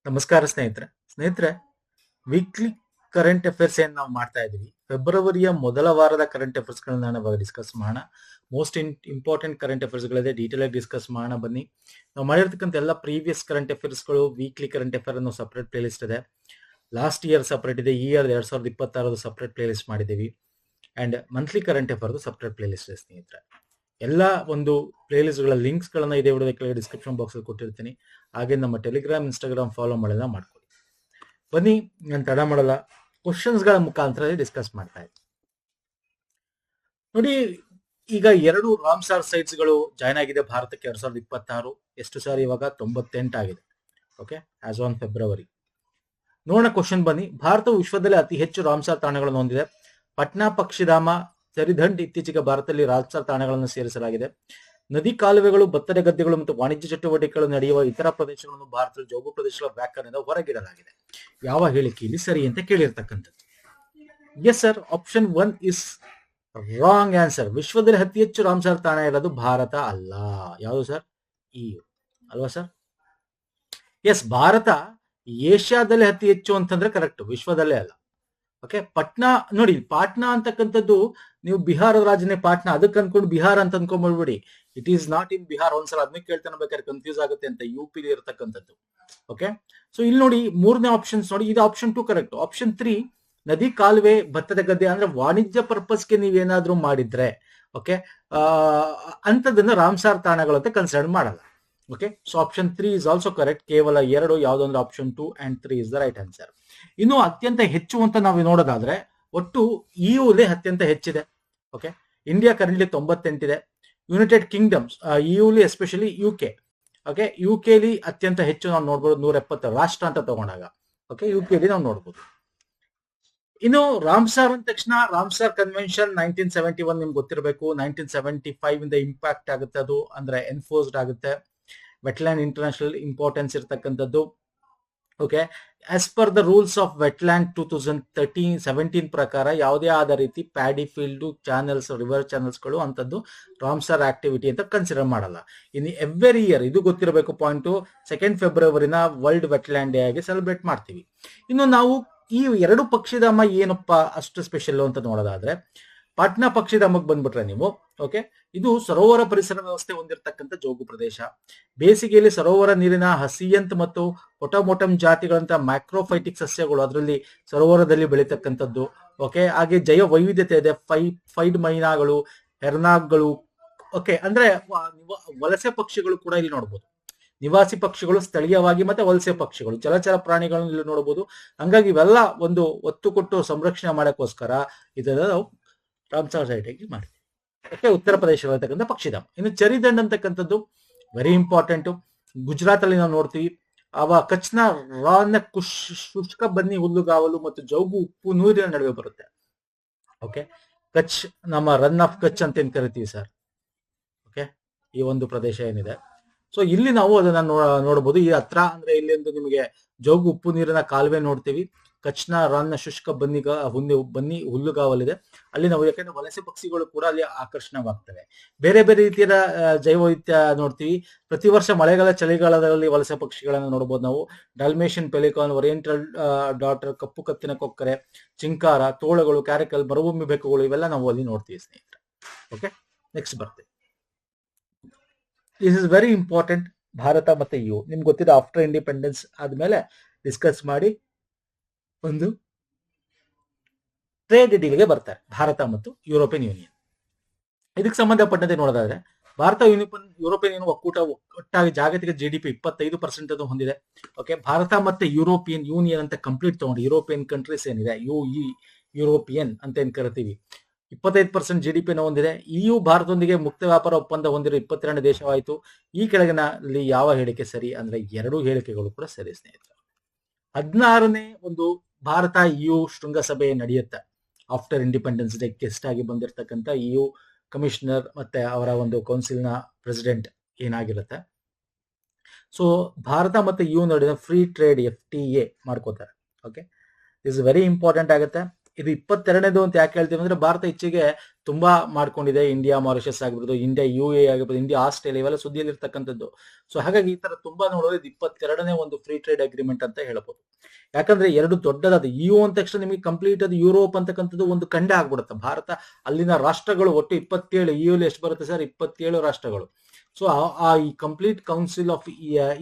ನಮಸ್ಕಾರ ಸ್ನೇಹಿತರೆ weekly current affairs ಏನ್ ನಾವು ಮಾಡ್ತಾ ಇದೀವಿ. ಫೆಬ್ರವರಿಯ ಮೊದಲ ವಾರದ ಕರೆಂಟ್ ಅಫೇರ್ಸ್ ಗಳನ್ನ ನಾವು ಡಿಸ್ಕಸ್ ಮಾಡೋಣ. ಮೋಸ್ಟ್ ಇಂಪಾರ್ಟೆಂಟ್ ಕರೆಂಟ್ ಅಫೇರ್ಸ್ ಗಳಿದೆ, ಡೀಟೇಲ್ ಆಗಿ ಡಿಸ್ಕಸ್ ಮಾಡೋಣ. ಬನ್ನಿ, ನಾವು ಮಾಡಿರ್ತಕ್ಕಂಥ ಎಲ್ಲ ಪ್ರೀವಿಯಸ್ ಕರೆಂಟ್ ಅಫೇರ್ಸ್ ಗಳು ವೀಕ್ಲಿ ಕರೆಂಟ್ ಅಫೇರ್ ಅನ್ನೋ ಸಪರೇಟ್ ಪ್ಲೇ ಲಿಸ್ಟ್ ಇದೆ. ಲಾಸ್ಟ್ ಇಯರ್ ಸಪರೇಟ್ ಇದೆ, ಈ ಇಯರ್ 2026 ಸಪರೇಟ್ ಪ್ಲೇ ಲಿಸ್ಟ್ ಮಾಡಿದೀವಿ. And monthly current affair separate playlist ಇದೆ ಸ್ನೇಹಿತರೆ. ಎಲ್ಲ ಒಂದು ಪ್ಲೇ ಲಿಸ್ಟ್ ಗಳ ಲಿಂಕ್ಸ್ ಗಳನ್ನ ಇದೇ ವಿಡಿಯೋದ ಕೆಳಗೆ ಡಿಸ್ಕ್ರಿಪ್ಷನ್ ಬಾಕ್ಸ್ ಅಲ್ಲಿ ಕೊಟ್ಟಿರ್ತೀನಿ. ಹಾಗೆ ನಮ್ಮ ಟೆಲಿಗ್ರಾಮ್, ಇನ್ಸ್ಟಾಗ್ರಾಮ್ ಫಾಲೋ ಮಾಡೋದನ್ನ ಮಾಡ್ಕೊಳ್ಳಿ. ಬನ್ನಿ, ನಾನು ತಡ ಮಾಡಲ್ಲ, ಕ್ವಶನ್ಸ್ ಗಳ ಮುಖಾಂತರ ಡಿಸ್ಕಸ್ ಮಾಡ್ತಾ ಇದ್ದೀನಿ. ನೋಡಿ, ಈಗ 2 ರಾಮ್ಸಾರ್ ಸೈಟ್ಸ್ ಗಳು ಜಾಯ್ನ್ ಆಗಿದೆ ಭಾರತಕ್ಕೆ 2026. ಎಷ್ಟು ಸಾರಿ ಇವಾಗ 98 ಆಗಿದೆ. Okay, as on February. ನೋಡೋಣ ಕ್ವಶನ್. ಬನ್ನಿ, ಭಾರತವು ವಿಶ್ವದಲ್ಲಿ ಅತಿ ಹೆಚ್ಚು ರಾಮ್ಸಾರ್ ತಾಣಗಳನ್ನು ಹೊಂದಿದೆ. ಪಟ್ನಾ, ಪಕ್ಷಿಧಾಮ, ಸರಿದಂಡ್ ಇತ್ತೀಚೆಗೆ ಭಾರತದಲ್ಲಿ ರಾಮ್ಸಾರ್ ತಾಣಗಳನ್ನು ಸೇರಿಸಲಾಗಿದೆ. ನದಿ, ಕಾಲುವೆಗಳು, ಭತ್ತದ ಗದ್ದೆಗಳು ಮತ್ತು ವಾಣಿಜ್ಯ ಚಟುವಟಿಕೆಗಳು ನಡೆಯುವ ಇತರ ಪ್ರದೇಶಗಳನ್ನು ಭಾರತದ ಜೌಗು ಪ್ರದೇಶಗಳ ವ್ಯಾಖ್ಯಾನದಿಂದ ಹೊರಗಿಡಲಾಗಿದೆ. ಯಾವ ಹೇಳಿಕೆಯಲ್ಲಿ ಸರಿ ಅಂತ ಕೇಳಿರ್ತಕ್ಕಂಥದ್ದು. Yes sir, option 1 is wrong answer. ವಿಶ್ವದಲ್ಲಿ ಅತಿ ಹೆಚ್ಚು ರಾಮ್ಸಾರ್ ತಾಣ ಇರೋದು ಭಾರತ ಅಲ್ಲ. ಯಾವುದು ಸರ್? EU ಅಲ್ವಾ ಸರ್? ಎಸ್, ಭಾರತ ಏಷ್ಯಾದಲ್ಲಿ ಅತಿ ಹೆಚ್ಚು ಅಂತಂದ್ರೆ ಕರೆಕ್ಟ್, ವಿಶ್ವದಲ್ಲೇ ಅಲ್ಲ. ಓಕೆ, ಪಟ್ನಾ ನೋಡಿ, ಪಾಟ್ನಾ ಅಂತಕ್ಕಂಥದ್ದು ನೀವು ಬಿಹಾರದ ರಾಜನೇ ಪಾಟ್ನಾ, ಅದಕ್ಕೆ ಅನ್ಕೊಂಡು ಬಿಹಾರ ಅಂತ ಅನ್ಕೊಂಡ್ಬಿಡ್ಬಿಡಿ. It is not in Bihar. ಒಂದ್ಸಲ ಅದನ್ನ ಕೇಳ್ತಾನೆ ಬೇಕಾದ್ರೆ ಕನ್ಫ್ಯೂಸ್ ಆಗುತ್ತೆ ಅಂತ. UP ಇರತಕ್ಕಂಥದ್ದು. ಓಕೆ, ಸೊ ಇಲ್ಲಿ ನೋಡಿ, ಮೂರನೇ ಆಪ್ಷನ್ಸ್ ನೋಡಿ, ಇದು ಆಪ್ಷನ್ 2 ಕರೆಕ್ಟ್. ಆಪ್ಷನ್ 3 ನದಿ, ಕಾಲುವೆ, ಭತ್ತದ ಗದ್ದೆ ಅಂದ್ರೆ ವಾಣಿಜ್ಯ ಪರ್ಪಸ್ಗೆ ನೀವೇನಾದ್ರೂ ಮಾಡಿದ್ರೆ ಓಕೆ, ಅಂತದನ್ನ ರಾಮ್ಸಾರ್ ತಾಣಗಳು ಅಂತ ಕನ್ಸಿಡರ್ ಮಾಡಲ್ಲ. Okay, so option 3 is also correct. ಕೇವಲ 2 ಯಾವ್ದು ಅಂದ್ರೆ option 2 and 3 is the right answer. ಇನ್ನು ಅತ್ಯಂತ ಹೆಚ್ಚು ಅಂತ ನಾವು ನೋಡೋದಾದ್ರೆ ಒಟ್ಟು EU ಅತ್ಯಂತ ಹೆಚ್ಚಿದೆ. ಓಕೆ, ಇಂಡಿಯಾ ಕರೆಂಟ್ಲಿ 98 ಇದೆ. United kingdoms, EU especially UK. Okay, UK ಅತ್ಯಂತ ಹೆಚ್ಚು ನಾವು ನೋಡ್ಬೋದು, 170 ರಾಷ್ಟ್ರ ಅಂತ ತಗೊಂಡಾಗ. ಓಕೆ, UK ನಾವು ನೋಡ್ಬೋದು. ಇನ್ನು ರಾಮ್ಸಾರ್ ಅಂದ ತಕ್ಷಣ ರಾಮ್ಸಾರ್ ಕನ್ವೆನ್ಷನ್ 1971 ನಿಮ್ಗೆ ಗೊತ್ತಿರಬೇಕು. 1975 ಇಂದ ಇಂಪ್ಯಾಕ್ಟ್ ಆಗುತ್ತೆ, ಅದು ಅಂದ್ರೆ ಎನ್ಫೋರ್ಸ್ಡ್ ಆಗುತ್ತೆ. ವೆಟ್ಲ್ಯಾಂಡ್ ಇಂಟರ್ನ್ಯಾಷನಲ್ ಇಂಪಾರ್ಟೆನ್ಸ್ ಇರತಕ್ಕಂಥದ್ದು. Okay, as per the rules of wetland 2017 ಪ್ರಕಾರ ಯಾವುದೇ ಆದ ರೀತಿ ಪ್ಯಾಡಿ ಫೀಲ್ಡ್, ಚಾನೆಲ್ಸ್, ರಿವರ್ ಚಾನೆಲ್ಸ್ಗಳು ಅಂತದ್ದು ರಾಮ್ಸಾರ್ ಆಕ್ಟಿವಿಟಿ ಅಂತ ಕನ್ಸಿಡರ್ ಮಾಡಲ್ಲ. ಇನ್ನು ಎವ್ರಿ ಇಯರ್ ಇದು ಗೊತ್ತಿರಬೇಕು ಪಾಯಿಂಟ್, 2 ಫೆಬ್ರವರಿನ ವರ್ಲ್ಡ್ ವೆಟ್ಲ್ಯಾಂಡ್ ಡೇ ಆಗಿ ಸೆಲೆಬ್ರೇಟ್ ಮಾಡ್ತೀವಿ. ಇನ್ನು ನಾವು ಈ 2 ಪಕ್ಷಿಧಾಮ ಏನಪ್ಪಾ ಅಷ್ಟು ಸ್ಪೆಷಲ್ ಅಂತ ನೋಡೋದಾದ್ರೆ, ಪಾಟ್ನಾ ಪಕ್ಷಿಧಾಮಕ್ಕೆ ಬಂದ್ಬಿಟ್ರೆ ನೀವು, ಓಕೆ, ಇದು ಸರೋವರ ಪರಿಸರ ವ್ಯವಸ್ಥೆ ಹೊಂದಿರತಕ್ಕಂಥ ಜೋಗು ಪ್ರದೇಶ. ಬೇಸಿಗೆಯಲ್ಲಿ ಸರೋವರ ನೀರಿನ ಹಸಿಯಂತ್ ಮತ್ತು ಪೊಟಮೊಟಮ್ ಜಾತಿಗಳಂತ ಮ್ಯಾಕ್ರೋಫೈಟಿಕ್ ಸಸ್ಯಗಳು ಅದರಲ್ಲಿ ಸರೋವರದಲ್ಲಿ ಬೆಳೀತಕ್ಕಂಥದ್ದು. ಓಕೆ, ಹಾಗೆ ಜೈವ ವೈವಿಧ್ಯತೆ ಇದೆ. ಫೈಡ್ ಮೈನಾಗಳು, ಹೆರ್ನಾಗ್ಗಳು. ಓಕೆ, ಅಂದ್ರೆ ವಲಸೆ ಪಕ್ಷಿಗಳು ಕೂಡ ಇಲ್ಲಿ ನೋಡಬಹುದು. ನಿವಾಸಿ ಪಕ್ಷಿಗಳು ಸ್ಥಳೀಯವಾಗಿ ಮತ್ತೆ ವಲಸೆ ಪಕ್ಷಿಗಳು, ಜಲಚರ ಪ್ರಾಣಿಗಳನ್ನು ಇಲ್ಲಿ ನೋಡಬಹುದು. ಹಂಗಾಗಿ ಇವೆಲ್ಲ ಒಂದು ಒತ್ತು ಕೊಟ್ಟು ಸಂರಕ್ಷಣೆ ಮಾಡಕ್ಕೋಸ್ಕರ ಇದನ್ನ ನಾವು ರಾಮ್ಸಾರ್ ಸೈಟ್ ಆಗಿ ಮಾಡಿದ್ವಿ. ಓಕೆ, ಉತ್ತರ ಪ್ರದೇಶದಲ್ಲಿರ್ತಕ್ಕಂಥ ಪಕ್ಷಿಧಾಮ. ಇನ್ನು ಚರಿದಂಡ್ ಅಂತಕ್ಕಂಥದ್ದು ವೆರಿ ಇಂಪಾರ್ಟೆಂಟ್. ಗುಜರಾತ್ ಅಲ್ಲಿ ನಾವು ನೋಡ್ತೀವಿ. ಕಚ್ನ ರಾನ್ ಶುಷ್ಕ ಬನ್ನಿ ಹುಲ್ಲುಗಾವಲು ಮತ್ತು ಜೌಗು ಉಪ್ಪು ನೀರಿನ ನಡುವೆ ಬರುತ್ತೆ. ಓಕೆ, ಕಚ್ ನಮ್ಮ ರನ್ ಆಫ್ ಕಚ್ ಅಂತ ಏನ್ ಕರಿತೀವಿ ಸರ್. ಓಕೆ, ಈ ಒಂದು ಪ್ರದೇಶ ಏನಿದೆ, ಸೊ ಇಲ್ಲಿ ನಾವು ಅದನ್ನ ನೋಡಬಹುದು. ಈ ಹತ್ರ ಅಂದ್ರೆ ಇಲ್ಲಿ ಒಂದು ನಿಮಗೆ ಜೋಗು ಉಪ್ಪು ನೀರಿನ ಕಾಲುವೆ ನೋಡ್ತೀವಿ. ಕಚ್ನ ರಾನ್ನ ಶುಷ್ಕ ಬನ್ನಿ ಹುಲ್ಲುಗಾವಲಿದೆ. ಅಲ್ಲಿ ನಾವು ಯಾಕಂದ್ರೆ ವಲಸೆ ಪಕ್ಷಿಗಳು ಕೂಡ ಅಲ್ಲಿ ಆಕರ್ಷಣವಾಗ್ತವೆ. ಬೇರೆ ಬೇರೆ ರೀತಿಯ ಜೈವವೈವಿಧ್ಯ ನೋಡ್ತೀವಿ. ಪ್ರತಿ ವರ್ಷ ಮಳೆಗಾಲ, ಚಳಿಗಾಲದಲ್ಲಿ ವಲಸೆ ಪಕ್ಷಿಗಳನ್ನು ನೋಡಬಹುದು ನಾವು. ಡಾಲ್ಮೇಷಿಯನ್ ಪೆಲಿಕಾನ್, ಓರಿಯೆಂಟಲ್ ಡಾಟರ್, ಕಪ್ಪು ಕತ್ತಿನ ಕೊಕ್ಕರೆ, ಚಿಂಕಾರ, ತೋಳಗಳು, ಕ್ಯಾರಿಕಲ್, ಮರುಭೂಮಿ ಬೆಕ್ಕುಗಳು, ಇವೆಲ್ಲ ನಾವು ಅಲ್ಲಿ ನೋಡ್ತೀವಿ ಸ್ನೇಹಿತರೆ. ಓಕೆ, ನೆಕ್ಸ್ಟ್ ಬರ್ತೇವೆ. This is very important. Bharat ಮತ್ತೆ EU ನಿಮ್ಗೆ ಗೊತ್ತಿದೆ, ಆಫ್ಟರ್ ಇಂಡಿಪೆಂಡೆನ್ಸ್ ಆದ್ಮೇಲೆ ಡಿಸ್ಕಸ್ ಮಾಡಿ ಒಂದು ಟ್ರೇಡ್ ಡೀಲ್ಗೆ ಬರ್ತಾರೆ ಭಾರತ ಮತ್ತು ಯುರೋಪಿಯನ್ ಯೂನಿಯನ್. ಇದಕ್ಕೆ ಸಂಬಂಧಪಟ್ಟಂತೆ ನೋಡೋದಾದ್ರೆ, ಭಾರತ ಯುರೋಪಿಯನ್ ಯೂನಿಯನ್ ಒಕ್ಕೂಟ ಒಟ್ಟಾಗಿ ಜಾಗತಿಕ GDP 25% ಹೊಂದಿದೆ. ಓಕೆ, ಭಾರತ ಮತ್ತೆ ಯುರೋಪಿಯನ್ ಯೂನಿಯನ್ ಅಂತ ಕಂಪ್ಲೀಟ್ ತಗೊಂಡು ಯುರೋಪಿಯನ್ ಕಂಟ್ರೀಸ್ ಏನಿದೆ, ಯುರೋಪಿಯನ್ ಅಂತ ಏನ್ ಕರಿತೀವಿ, 25% GDP ಹೊಂದಿದೆ. EU ಭಾರತದೊಂದಿಗೆ ಮುಕ್ತ ವ್ಯಾಪಾರ ಒಪ್ಪಂದ ಹೊಂದಿರೋ 22 ದೇಶವಾಯಿತು. ಈ ಕೆಳಗಿನಲ್ಲಿ ಯಾವ ಹೇಳಿಕೆ ಸರಿ ಅಂದ್ರೆ 2 ಹೇಳಿಕೆಗಳು ಕೂಡ ಸರಿ ಸ್ನೇಹಿತರೆ. 16ನೇ ಒಂದು ಭಾರತ EU ಶೃಂಗಸಭೆ ನಡೆಯುತ್ತೆ ಆಫ್ಟರ್ ಇಂಡಿಪೆಂಡೆನ್ಸ್ ಡೇ. ಗೆಸ್ಟ್ ಆಗಿ ಬಂದಿರತಕ್ಕಂಥ EU ಕಮಿಷನರ್ ಮತ್ತೆ ಅವರ ಒಂದು ಕೌನ್ಸಿಲ್ನ ಪ್ರೆಸಿಡೆಂಟ್ ಏನಾಗಿರುತ್ತೆ. ಸೊ ಭಾರತ ಮತ್ತೆ EU ನಡುವೆ ಫ್ರೀ ಟ್ರೇಡ್ FTA ಮಾಡ್ಕೋತಾರೆ. ಓಕೆ, ದಿಸ್ ವೆರಿ ಇಂಪಾರ್ಟೆಂಟ್ ಆಗುತ್ತೆ. ಇದು 22ನೇದು ಅಂತ ಯಾಕೆ ಹೇಳ್ತೀವಿ ಅಂದ್ರೆ ಭಾರತ ಇಚ್ಛೆಗೆ ತುಂಬಾ ಮಾಡ್ಕೊಂಡಿದೆ. ಇಂಡಿಯಾ ಮಾರಿಷಸ್ ಆಗಿರ್ಬೋದು, ಇಂಡಿಯಾ UAE ಆಗಿರ್ಬೋದು, ಇಂಡಿಯಾ ಆಸ್ಟ್ರೇಲಿಯಾ ಇವೆಲ್ಲ ಸುದ್ದಿಯಲ್ಲಿ ಇರ್ತಕ್ಕಂಥದ್ದು. ಸೊ ಹಾಗಾಗಿ ಈ ತರ ತುಂಬಾ ನೋಡೋದು ಇದು 22ನೇ ಒಂದು ಫ್ರೀ ಟ್ರೇಡ್ ಅಗ್ರಿಮೆಂಟ್ ಅಂತ ಹೇಳ್ಬೋದು. ಯಾಕಂದ್ರೆ ಎರಡು ದೊಡ್ಡದಾದ EU ಅಂದ ತಕ್ಷಣ ನಿಮಗೆ ಕಂಪ್ಲೀಟ್ ಅದು ಯುರೋಪ್ ಅಂತಕ್ಕಂಥದ್ದು ಒಂದು ಖಂಡ ಆಗ್ಬಿಡುತ್ತೆ. ಭಾರತ ಅಲ್ಲಿನ ರಾಷ್ಟ್ರಗಳು ಒಟ್ಟು 27, EU ಎಷ್ಟು ಬರುತ್ತೆ ಸರ್? 27 ರಾಷ್ಟ್ರಗಳು. ಸೊ ಈ complete council of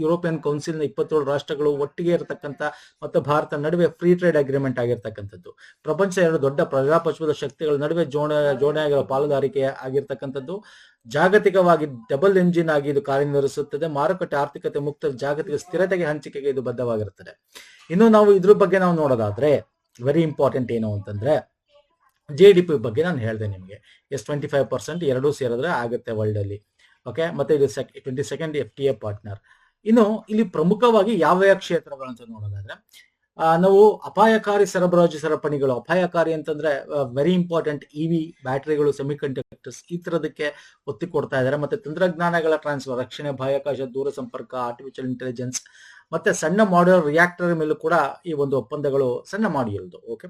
European council ನ 27 ರಾಷ್ಟ್ರಗಳು ಒಟ್ಟಿಗೆ ಇರತಕ್ಕಂಥ ಮತ್ತು ಭಾರತ ನಡುವೆ ಫ್ರೀ ಟ್ರೇಡ್ ಅಗ್ರಿಮೆಂಟ್ ಆಗಿರ್ತಕ್ಕಂಥದ್ದು. ಪ್ರಪಂಚ ಎರಡು ದೊಡ್ಡ ಪ್ರಜಾಪ್ರಭುತ್ವದ ಶಕ್ತಿಗಳ ನಡುವೆ ಜೋಡಣೆ ಆಗಿರೋ ಪಾಲುದಾರಿಕೆ ಆಗಿರ್ತಕ್ಕಂಥದ್ದು. ಜಾಗತಿಕವಾಗಿ ಡಬಲ್ ಎಂಜಿನ್ ಆಗಿ ಇದು ಕಾರ್ಯನಿರ್ವಹಿಸುತ್ತದೆ. ಮಾರುಕಟ್ಟೆ ಆರ್ಥಿಕತೆ ಮುಕ್ತ ಜಾಗತಿಕ ಸ್ಥಿರತೆಗೆ ಹಂಚಿಕೆಗೆ ಇದು ಬದ್ಧವಾಗಿರುತ್ತದೆ. ಇನ್ನು ನಾವು ಇದ್ರ ಬಗ್ಗೆ ನಾವು ನೋಡೋದಾದ್ರೆ ವೆರಿ ಇಂಪಾರ್ಟೆಂಟ್ ಏನು ಅಂತಂದ್ರೆ GDP ಬಗ್ಗೆ ನಾನು ಹೇಳಿದೆ ನಿಮಗೆ. 25% ಎರಡೂ ಸೇರಿದ್ರೆ ಆಗುತ್ತೆ ವರ್ಲ್ಡ್ ಅಲ್ಲಿ. ಓಕೆ, ಮತ್ತೆ ಇದು 22nd FTA ಪಾರ್ಟ್ನರ್. ಇನ್ನು ಇಲ್ಲಿ ಪ್ರಮುಖವಾಗಿ ಯಾವ ಕ್ಷೇತ್ರಗಳಂತ ನೋಡೋದಾದ್ರೆ ನಾವು ಅಪಾಯಕಾರಿ ಸರಬರಾಜು ಸರಪಣಿಗಳು. ಅಪಾಯಕಾರಿ ಅಂತಂದ್ರೆ ವೆರಿ ಇಂಪಾರ್ಟೆಂಟ್ EV ಬ್ಯಾಟರಿಗಳು, ಸೆಮಿಕಂಡಕ್ಟರ್ಸ್ ಈ ತರದಕ್ಕೆ ಒತ್ತಿ ಕೊಡ್ತಾ ಇದ್ದಾರೆ. ಮತ್ತೆ ತಂತ್ರಜ್ಞಾನಗಳ ಟ್ರಾನ್ಸ್ಫರ್, ರಕ್ಷಣೆ, ಬಾಹ್ಯಾಕಾಶ, ದೂರ ಸಂಪರ್ಕ, ಆರ್ಟಿಫಿಷಿಯಲ್ ಇಂಟೆಲಿಜೆನ್ಸ್ ಮತ್ತೆ ಸಣ್ಣ ಮಾಡ್ಯೂಲರ್ ರಿಯಾಕ್ಟರ್ ಮೇಲೂ ಕೂಡ ಈ ಒಂದು ಒಪ್ಪಂದಗಳು ಸಣ್ಣ ಮಾಡ್ಯೂಲ್ದು. ಓಕೆ,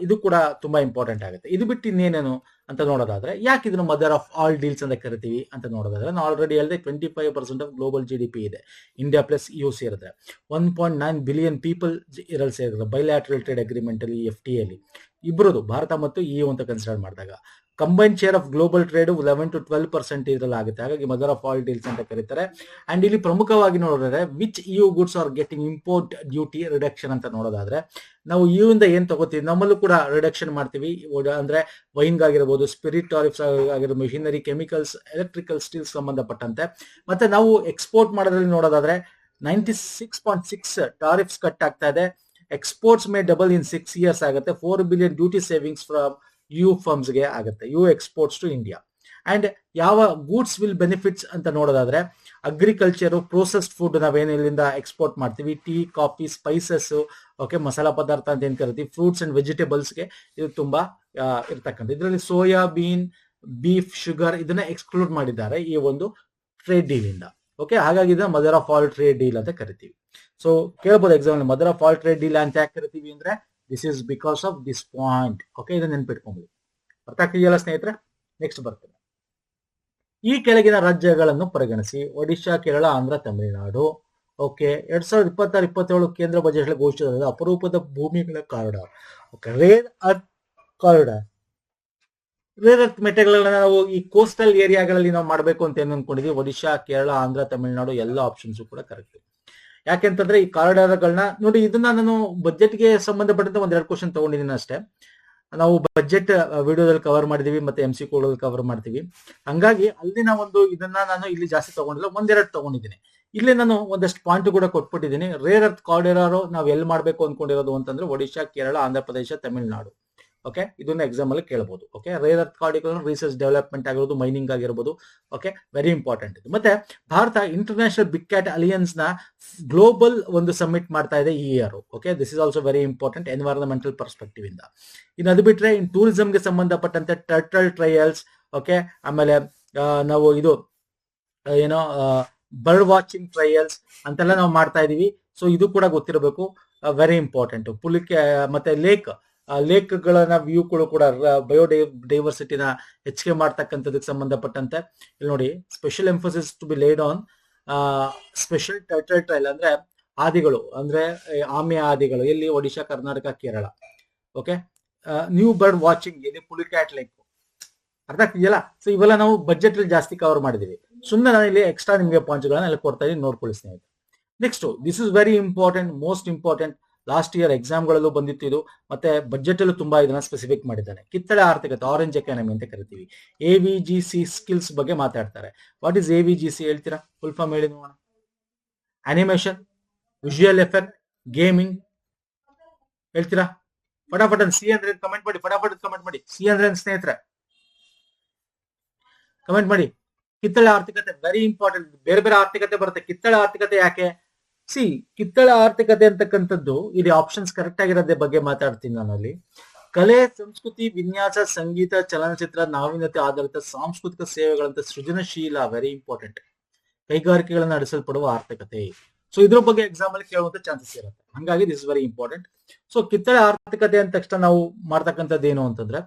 ಇದು ಕೂಡ ತುಂಬಾ ಇಂಪಾರ್ಟೆಂಟ್ ಆಗುತ್ತೆ. ಇದು ಬಿಟ್ಟು ಇನ್ನೇನೇನು ಅಂತ ನೋಡೋದಾದ್ರೆ ಯಾಕೆ ಇದನ್ನು ಮದರ್ ಆಫ್ ಆಲ್ ಡೀಲ್ಸ್ ಅಂತ ಕರಿತೀವಿ ಅಂತ ನೋಡೋದಾದ್ರೆ ನಾನು ಆಲ್ರೆಡಿ ಹೇಳಿದೆ 25% ಆಫ್ ಗ್ಲೋಬಲ್ GDP ಇದೆ. ಇಂಡಿಯಾ ಪ್ಲಸ್ EU ಸೇರಿದ್ರೆ 1.9 ಬಿಲಿಯನ್ ಪೀಪಲ್ ಇರಲ್ಲಿ ಸೇರಿದ್ರೆ ಬೈಲ್ಯಾಟ್ರಲ್ ಟ್ರೇಡ್ ಅಗ್ರಿಮೆಂಟ್ ಅಲ್ಲಿ FTA ಅಲ್ಲಿ ಇಬ್ಬರದು ಭಾರತ ಮತ್ತು EU ಅಂತ ಕನ್ಸಿಡರ್ ಮಾಡಿದಾಗ combine share of global trade 11 to 12% ಇದ್ರಲ್ಲಿ ಆಗುತ್ತೆ. ಹಾಗಾಗಿ ಮದರ್ ಆಫ್ ಆಲ್ ಡೀಲ್ಸ್ ಅಂತ ಕರೀತಾರೆ. ಅಂಡ್ ಇಲ್ಲಿ ಪ್ರಮುಖವಾಗಿ ನೋಡೋದಾದ್ರೆ which EU goods are getting import duty reduction ಅಂತ ನೋಡೋದಾದ್ರೆ ನಾವು EU ಇಂದ ಏನ್ ತಗೋತೀವಿ ನಮ್ಮಲ್ಲೂ ಕೂಡ ರಿಡಕ್ಷನ್ ಮಾಡ್ತೀವಿ. ಅಂದ್ರೆ ವೈನ್ ಆಗಿರ್ಬೋದು, ಸ್ಪಿರಿಟ್ ಟಾರಿಫ್ಸ್ ಆಗಿರ್ಬೋದು, ಮೆಷಿನರಿ, ಕೆಮಿಕಲ್ಸ್, ಎಲೆಕ್ಟ್ರಿಕಲ್, ಸ್ಟೀಲ್ ಸಂಬಂಧಪಟ್ಟಂತೆ. ಮತ್ತೆ ನಾವು ಎಕ್ಸ್ಪೋರ್ಟ್ ಮಾಡೋದ್ರಲ್ಲಿ ನೋಡೋದಾದ್ರೆ 96.6 ಟಾರಿಫ್ಸ್ ಕಟ್ ಆಗ್ತಾ ಇದೆ. Exports may double in 6 years ಆಗುತ್ತೆ. 4 billion duty savings from EU firms ಗೆ ಆಗುತ್ತೆ. EU exports to India. And ಯಾವ ಗೂಡ್ಸ್ ವಿಲ್ ಬೆನಿಫಿಟ್ಸ್ ಅಂತ ನೋಡೋದಾದ್ರೆ ಅಗ್ರಿಕಲ್ಚರ್, ಪ್ರೋಸೆಸ್ಡ್ ಫುಡ್ ನಾವೇನು ಇಲ್ಲಿಂದ ಎಕ್ಸ್ಪೋರ್ಟ್ ಮಾಡ್ತೀವಿ, ಟೀ, ಕಾಫಿ, ಸ್ಪೈಸಸ್, ಓಕೆ, ಮಸಾಲಾ ಪದಾರ್ಥ ಅಂತ ಏನ್ ಕರಿತೀವಿ, ಫ್ರೂಟ್ಸ್ ಅಂಡ್ ವೆಜಿಟೇಬಲ್ಸ್ಗೆ ಇದು ತುಂಬಾ ಇರ್ತಕ್ಕಂಥ. ಇದರಲ್ಲಿ ಸೋಯಾಬೀನ್, ಬೀಫ್, ಶುಗರ್ ಇದನ್ನ ಎಕ್ಸ್ಕ್ಲೂಡ್ ಮಾಡಿದ್ದಾರೆ ಈ ಒಂದು ಟ್ರೇಡ್ ಡೀಲ್ ಇಂದ. ಓಕೆ, ಹಾಗಾಗಿ ಇದನ್ನ mother of all trade deal ಅಂತ ಕರಿತೀವಿ. ಸೊ ಕೇಳ್ಬೋದು exam mother of all trade deal ಅಂತ ಯಾಕೆ ಕರಿತೀವಿ ಅಂದ್ರೆ this is because of this point. Okay, ಇದನ್ನ ನೆನ್ಪಿಟ್ಕೊಂಡ್ವಿ. ಅರ್ಥ ಆಗ್ತಿದೆಯಲ್ಲ ಸ್ನೇಹಿತರೆ? ನೆಕ್ಸ್ಟ್ ಬರ್ತದೆ. ಈ ಕೆಳಗಿನ ರಾಜ್ಯಗಳನ್ನು ಪರಿಗಣಿಸಿ ಒಡಿಶಾ, ಕೇರಳ, ಆಂಧ್ರ, ತಮಿಳುನಾಡು. ಓಕೆ, 2026-27 ಕೇಂದ್ರ ಬಜೆಟ್ ಘೋಷಿಸಿದ ಅಪರೂಪದ ಭೂಮಿಗಳ corridor. Okay, rare earth corridor. Rare earth ಮೆಟಲ್ಗಳನ್ನ ನಾವು ಈ ಕೋಸ್ಟಲ್ ಏರಿಯಾಗಳಲ್ಲಿ ನಾವು ಮಾಡಬೇಕು ಅಂತ ಏನು ಅನ್ಕೊಂಡಿದೀವಿ. ಒಡಿಶಾ, ಕೇರಳ, ಆಂಧ್ರ, ತಮಿಳುನಾಡು ಎಲ್ಲ ಆಪ್ಷನ್ಸ್ ಕೂಡ ಕರೆಕ್ಟ್. ಯಾಕೆಂತಂದ್ರೆ ಈ ಕಾರಿಡಾರ್ಗಳನ್ನ ನೋಡಿ, ಇದನ್ನ ನಾನು ಬಜೆಟ್ಗೆ ಸಂಬಂಧಪಟ್ಟಂತೆ ಒಂದೆರಡು ಕ್ವಶನ್ ತಗೊಂಡಿದ್ದೀನಿ ಅಷ್ಟೇ. ನಾವು ಬಜೆಟ್ ವಿಡಿಯೋದಲ್ಲಿ ಕವರ್ ಮಾಡಿದೀವಿ ಮತ್ತೆ MCQ ಕವರ್ ಮಾಡ್ತೀವಿ. ಹಂಗಾಗಿ ಅಲ್ಲಿನ ಒಂದು ಇದನ್ನ ನಾನು ಇಲ್ಲಿ ಜಾಸ್ತಿ ತಗೊಂಡಿಲ್ಲ, ಒಂದೆರಡು ತಗೊಂಡಿದ್ದೀನಿ. ಇಲ್ಲಿ ನಾನು ಒಂದಷ್ಟು ಪಾಯಿಂಟ್ ಕೂಡ ಕೊಟ್ಬಿಟ್ಟಿದ್ದೀನಿ. ರೇರ್ ಅರ್ತ್ ಕಾರಿಡಾರ್ ನಾವು ಎಲ್ಲಿ ಮಾಡಬೇಕು ಅನ್ಕೊಂಡಿರೋದು ಅಂತಂದ್ರೆ ಒಡಿಶಾ, ಕೇರಳ, ಆಂಧ್ರ ಪ್ರದೇಶ, ತಮಿಳುನಾಡು. ಓಕೆ, ಇದನ್ನ ಎಕ್ಸಾಮ್ ಅಲ್ಲಿ ಕೇಳಬಹುದು. Okay, rare earth corridor research development ಆಗಿರೋದು, ಮೈನಿಂಗ್ ಆಗಿರ್ಬೋದು. ಓಕೆ, ವೆರಿ ಇಂಪಾರ್ಟೆಂಟ್ ಇದು. ಮತ್ತೆ Bharat international big cat alliance ನ ಗ್ಲೋಬಲ್ ಒಂದು ಸಬ್ಮಿಟ್ ಮಾಡ್ತಾ ಇದೆ ಈ year. Okay, this is also very important environmental perspective ಇಂದ. ಇನ್ನು ಅದು ಬಿಟ್ರೆ ಇನ್ ಟೂರಿಸಂಗೆ ಸಂಬಂಧಪಟ್ಟಂತೆ ಟರ್ಟಲ್ ಟ್ರಯಲ್ಸ್, ಓಕೆ, ಆಮೇಲೆ ನಾವು ಇದು ಏನೋ ಬರ್ಡ್ ವಾಚಿಂಗ್ ಟ್ರಯಲ್ಸ್ ಅಂತೆಲ್ಲ ನಾವು ಮಾಡ್ತಾ ಇದೀವಿ. ಸೊ ಇದು ಕೂಡ ಗೊತ್ತಿರಬೇಕು, ವೆರಿ ಇಂಪಾರ್ಟೆಂಟ್. ಪುಲಿಕೆ ಮತ್ತೆ ಲೇಕ್ಗಳನ್ನ ವ್ಯೂಗಳು ಕೂಡ ಬಯೋಡೈವರ್ಸಿಟಿನ ಹೆಚ್ಚಿಗೆ ಮಾಡ್ತಕ್ಕಂಥದಕ್ಕೆ ಸಂಬಂಧಪಟ್ಟಂತೆ ಇಲ್ಲಿ ನೋಡಿ special emphasis to be laid on special turtle trail ಅಂದ್ರೆ ಆದಿಗಳು, ಅಂದ್ರೆ ಆಮೆ ಆದಿಗಳು ಎಲ್ಲಿ Odisha, Karnataka, Kerala. Okay, new bird watching ಇಲ್ಲಿ ಪುಲಿಕ್ಯಾಟ್ ಲೇಕ್. ಅರ್ಥ ಆಗ್ತಿದೆಯಲ್ಲ? ಸೊ ಇವೆಲ್ಲ ನಾವು ಬಜೆಟ್ ಅಲ್ಲಿ ಜಾಸ್ತಿ ಕವರ್ ಮಾಡಿದೀವಿ. ಸುಮ್ಮನೆ ನಾನು ಇಲ್ಲಿ ಎಕ್ಸ್ಟ್ರಾ ನಿಮಗೆ ಪಾಯಿಂಟ್ಸ್ ಗಳನ್ನ ಇಲ್ಲಿ ಕೊಡ್ತಾ ಇದೀನಿ, ನೋಡ್ಕೊಳ್ಳಿ ಸ್ನೇಹಿತರೆ. Next, this is very important, most important. Last year exam ಗಳಲ್ಲೂ ಬಂದಿತ್ತು ಇದು, ಮತ್ತೆ ಬಜೆಟ್ ಅಲ್ಲೂ ತುಂಬಾ ಇದನ್ನ ಸ್ಪೆಸಿಫಿಕ್ ಮಾಡಿದ್ದಾನೆ. ಕಿತ್ತಳೆ ಆರ್ಥಿಕತೆ, ಆರೆಂಜ್ ಎಕಾನಮಿ ಅಂತ ಕರಿತೀವಿ. AVGC ಸ್ಕಿಲ್ಸ್ ಬಗ್ಗೆ ಮಾತಾಡ್ತಾರೆ. ವಾಟ್ ಇಸ್ AVGC ಹೇಳ್ತೀರಾ? ಫುಲ್ ಫಾರ್ಮ್ ಹೇಳಿ ನೋಡೋಣ. ಅನಿಮೇಷನ್, ವಿಜುವಲ್ ಎಫೆಕ್ಟ್, ಗೇಮಿಂಗ್ ಹೇಳ್ತೀರಾ? ಫಟಾಫಟ್ ಸಿ ಅಂದ್ರೆ ಕಮೆಂಟ್ ಮಾಡಿ, ಫಟಾಫಟ್ ಕಮೆಂಟ್ ಮಾಡಿ. ಸಿ ಅಂದ್ರೆ ಸ್ನೇಹಿತರೆ ಕಮೆಂಟ್ ಮಾಡಿ. ಕಿತ್ತಳೆ ಆರ್ಥಿಕತೆ ವೆರಿ ಇಂಪಾರ್ಟೆಂಟ್. ಬೇರೆ ಬೇರೆ ಆರ್ಥಿಕತೆ ಬರುತ್ತೆ, ಕಿತ್ತಳೆ ಆರ್ಥಿಕತೆ ಯಾಕೆ? ಸಿ, ಕಿತ್ತಳೆ ಆರ್ಥಿಕತೆ ಅಂತಕ್ಕಂಥದ್ದು ಇಲ್ಲಿ ಆಪ್ಷನ್ಸ್ ಕರೆಕ್ಟ್ ಆಗಿರೋದ್ರ ಬಗ್ಗೆ ಮಾತಾಡ್ತೀನಿ ನಾನು. ಅಲ್ಲಿ ಕಲೆ, ಸಂಸ್ಕೃತಿ, ವಿನ್ಯಾಸ, ಸಂಗೀತ, ಚಲನಚಿತ್ರ, ನಾವೀನ್ಯತೆ ಆಧಾರಿತ ಸಾಂಸ್ಕೃತಿಕ ಸೇವೆಗಳಂತ ಸೃಜನಶೀಲ, ವೆರಿ ಇಂಪಾರ್ಟೆಂಟ್ ಕೈಗಾರಿಕೆಗಳನ್ನ ನಡೆಸಲ್ಪಡುವ ಆರ್ಥಿಕತೆ. ಸೊ ಇದ್ರ ಬಗ್ಗೆ ಎಕ್ಸಾಮ್ ಅಲ್ಲಿ ಕೇಳುವಂತ ಚಾನ್ಸಸ್ ಇರುತ್ತೆ. ಹಂಗಾಗಿ this is very important. So ಕಿತ್ತಳೆ ಆರ್ಥಿಕತೆ ಅಂದ ತಕ್ಷಣ ನಾವು ಮಾಡ್ತಕ್ಕಂಥದ್ದು ಏನು ಅಂತಂದ್ರೆ,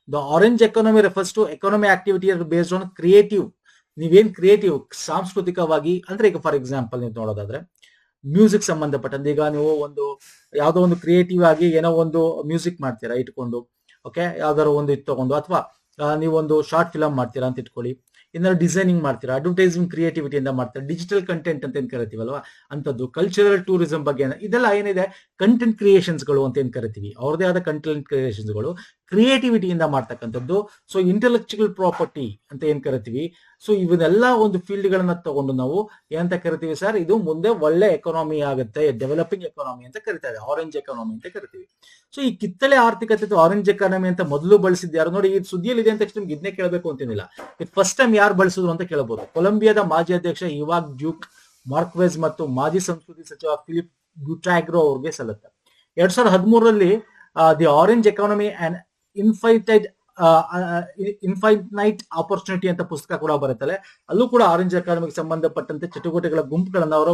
the orange economy refers to economy activity based on creative. ನೀವೇನ್ ಕ್ರಿಯೇಟಿವ್ ಸಾಂಸ್ಕೃತಿಕವಾಗಿ ಅಂದ್ರೆ, ಈಗ ಫಾರ್ ಎಕ್ಸಾಂಪಲ್ ನೀವು ನೋಡೋದಾದ್ರೆ ಮ್ಯೂಸಿಕ್ ಸಂಬಂಧಪಟ್ಟಂತೆ, ಈಗ ನೀವು ಒಂದು ಯಾವ್ದೋ ಒಂದು ಕ್ರಿಯೇಟಿವ್ ಆಗಿ ಏನೋ ಒಂದು ಮ್ಯೂಸಿಕ್ ಮಾಡ್ತೀರಾ ಇಟ್ಕೊಂಡು, ಓಕೆ, ಯಾವ್ದಾದ್ರು ಒಂದು ಇದು ತಗೊಂಡು, ಅಥವಾ ನೀವೊಂದು ಶಾರ್ಟ್ ಫಿಲಮ್ ಮಾಡ್ತೀರಾ ಅಂತ ಇಟ್ಕೊಳ್ಳಿ, ಏನಾದ್ರು ಡಿಸೈನಿಂಗ್ ಮಾಡ್ತೀರಾ, ಅಡ್ವರ್ಟೈಸಿಂಗ್ ಕ್ರಿಯೇಟಿವಿಟಿಯಿಂದ ಮಾಡ್ತೀರಾ, ಡಿಜಿಟಲ್ ಕಂಟೆಂಟ್ ಅಂತ ಏನ್ ಕರಿತೀವಲ್ವಾ ಅಂತದ್ದು, ಕಲ್ಚರಲ್ ಟೂರಿಸಂ ಬಗ್ಗೆ ಇದೆಲ್ಲ ಏನಿದೆ ಕಂಟೆಂಟ್ ಕ್ರಿಯೇಷನ್ಸ್ಗಳು ಅಂತ ಏನ್ ಕರಿತೀವಿ, ಅವ್ರದೇ ಆದ ಕಂಟೆಂಟ್ ಕ್ರಿಯೇಷನ್ಸ್ಗಳು ಕ್ರಿಯೇಟಿವಿಟಿಯಿಂದ ಮಾಡ್ತಕ್ಕಂಥದ್ದು. ಸೊ ಇಂಟೆಲೆಕ್ಚುಯಲ್ ಪ್ರಾಪರ್ಟಿ ಅಂತ ಏನ್ ಕರಿತೀವಿ. ಸೊ ಇವನ್ನೆಲ್ಲ ಒಂದು ಫೀಲ್ಡ್ ಗಳನ್ನ ತಗೊಂಡು ನಾವು ಏನಂತ ಕರಿತೀವಿ ಸರ್, ಇದು ಮುಂದೆ ಒಳ್ಳೆ ಎಕಾನಮಿ ಆಗುತ್ತೆ, ಡೆವಲಪಿಂಗ್ ಎಕಾನಮಿ ಅಂತ ಕರಿತಾರೆ, ಆರೆಂಜ್ ಎಕಾನಮಿ ಅಂತ ಕರಿತೀವಿ. ಸೊ ಈ ಕಿತ್ತಳೆ ಆರ್ಥಿಕತೆ ಆರೆಂಜ್ ಎಕಾನಮಿ ಅಂತ ಮೊದಲು ಬಳಸಿದ್ದು ಯಾರು ನೋಡಿ, ಈ ಸುದ್ದಿಯಲ್ಲಿ ಇದೆ ಅಂತ ತಕ್ಷಣ ನಿಮ್ಗೆ ಇದನ್ನೇ ಕೇಳಬೇಕು ಅಂತಿಲ್ಲ. ಫಸ್ಟ್ ಟೈಮ್ ಯಾರು ಬಳಸಿದ್ರು ಅಂತ ಕೇಳಬಹುದು. ಕೊಲಂಬಿಯಾದ ಮಾಜಿ ಅಧ್ಯಕ್ಷ ಇವಾಗ್ ಡ್ಯೂಕ್ ಮಾರ್ಕ್ವೆಸ್ ಮತ್ತು ಮಾಜಿ ಸಂಸ್ಕೃತಿ ಸಚಿವ ಫಿಲಿಪ್ ಬ್ಯೂಟ್ರಾಗ್ರೋ ಅವ್ರಿಗೆ ಸಲ್ಲುತ್ತೆ. 2013ರಲ್ಲಿ the orange economy and infinite opportunity ಅಂತ ಪುಸ್ತಕ ಕೂಡ ಬರುತ್ತಲ್ಲ, ಅಲ್ಲೂ ಕೂಡ ಆರೆಂಜ್ ಎಕಾನಮಿಗೆ ಸಂಬಂಧಪಟ್ಟಂತೆ ಚಟುವಟಿಕೆಗಳ ಗುಂಪುಗಳನ್ನ ಅವರು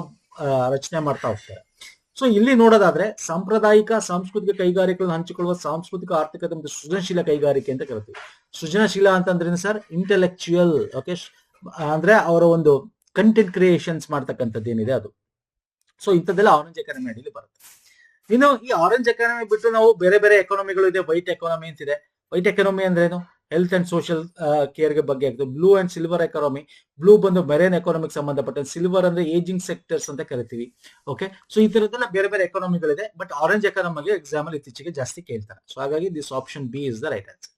ರಚನೆ ಮಾಡ್ತಾ ಹೋಗ್ತಾರೆ. ಸೊ ಇಲ್ಲಿ ನೋಡೋದಾದ್ರೆ ಸಾಂಪ್ರದಾಯಿಕ ಸಾಂಸ್ಕೃತಿಕ ಕೈಗಾರಿಕೆಗಳನ್ನು ಹಂಚಿಕೊಳ್ಳುವ ಸಾಂಸ್ಕೃತಿಕ ಆರ್ಥಿಕತೆ ಮತ್ತು ಸೃಜನಶೀಲ ಕೈಗಾರಿಕೆ ಅಂತ ಕರಿತೀವಿ. ಸೃಜನಶೀಲ ಅಂತಂದ್ರೆ ಸರ್ ಇಂಟೆಲೆಕ್ಚುಯಲ್, ಓಕೆ, ಅಂದ್ರೆ ಅವರ ಒಂದು ಕಂಟೆಂಟ್ ಕ್ರಿಯೇಷನ್ಸ್ ಮಾಡ್ತಕ್ಕಂಥದ್ದು ಏನಿದೆ ಅದು. ಸೊ ಇಂಥದ್ದೆಲ್ಲ ಆರೆಂಜ್ ಎಕಾನಮಿ ಅಡಿಯಲ್ಲಿ ಬರುತ್ತೆ. ಇನ್ನು ಈ ಆರೆಂಜ್ ಎಕಾನಮಿ ಬಿಟ್ಟು ನಾವು ಬೇರೆ ಬೇರೆ ಎಕಾನಮಿಗಳು ಇದೆ. ವೈಟ್ ಎಕಾನಮಿ ಅಂತಿದೆ. ವೈಟ್ ಎಕಾನಮಿ ಅಂದ್ರೆ ಏನು, ಹೆಲ್ತ್ ಅಂಡ್ ಸೋಷಿಯಲ್ ಕೇರ್ ಗೆ ಬಗ್ಗೆ ಆಗ್ತದೆ. Blue and silver economy, blue ಬಂದು ಮೆರೈನ್ ಎಕಾನಮಿಕ್ ಸಂಬಂಧಪಟ್ಟ, ಸಿಲ್ವರ್ ಅಂದ್ರೆ ಏಜಿಂಗ್ ಸೆಕ್ಟರ್ಸ್ ಅಂತ ಕರಿತೀವಿ. ಓಕೆ, ಸೊ ಈ ತರದೆಲ್ಲ ಬೇರೆ ಬೇರೆ ಎಕಾನಮಿಗಳಿದೆ. ಬಟ್ ಆರೆಂಜ್ ಎಕಾನಮಿ ಎಕ್ಸಾಮ್ ಅಲ್ಲಿ ಇತ್ತೀಚೆಗೆ ಜಾಸ್ತಿ ಕೇಳ್ತಾರೆ. ಸೊ ಹಾಗಾಗಿ this option B is the right answer.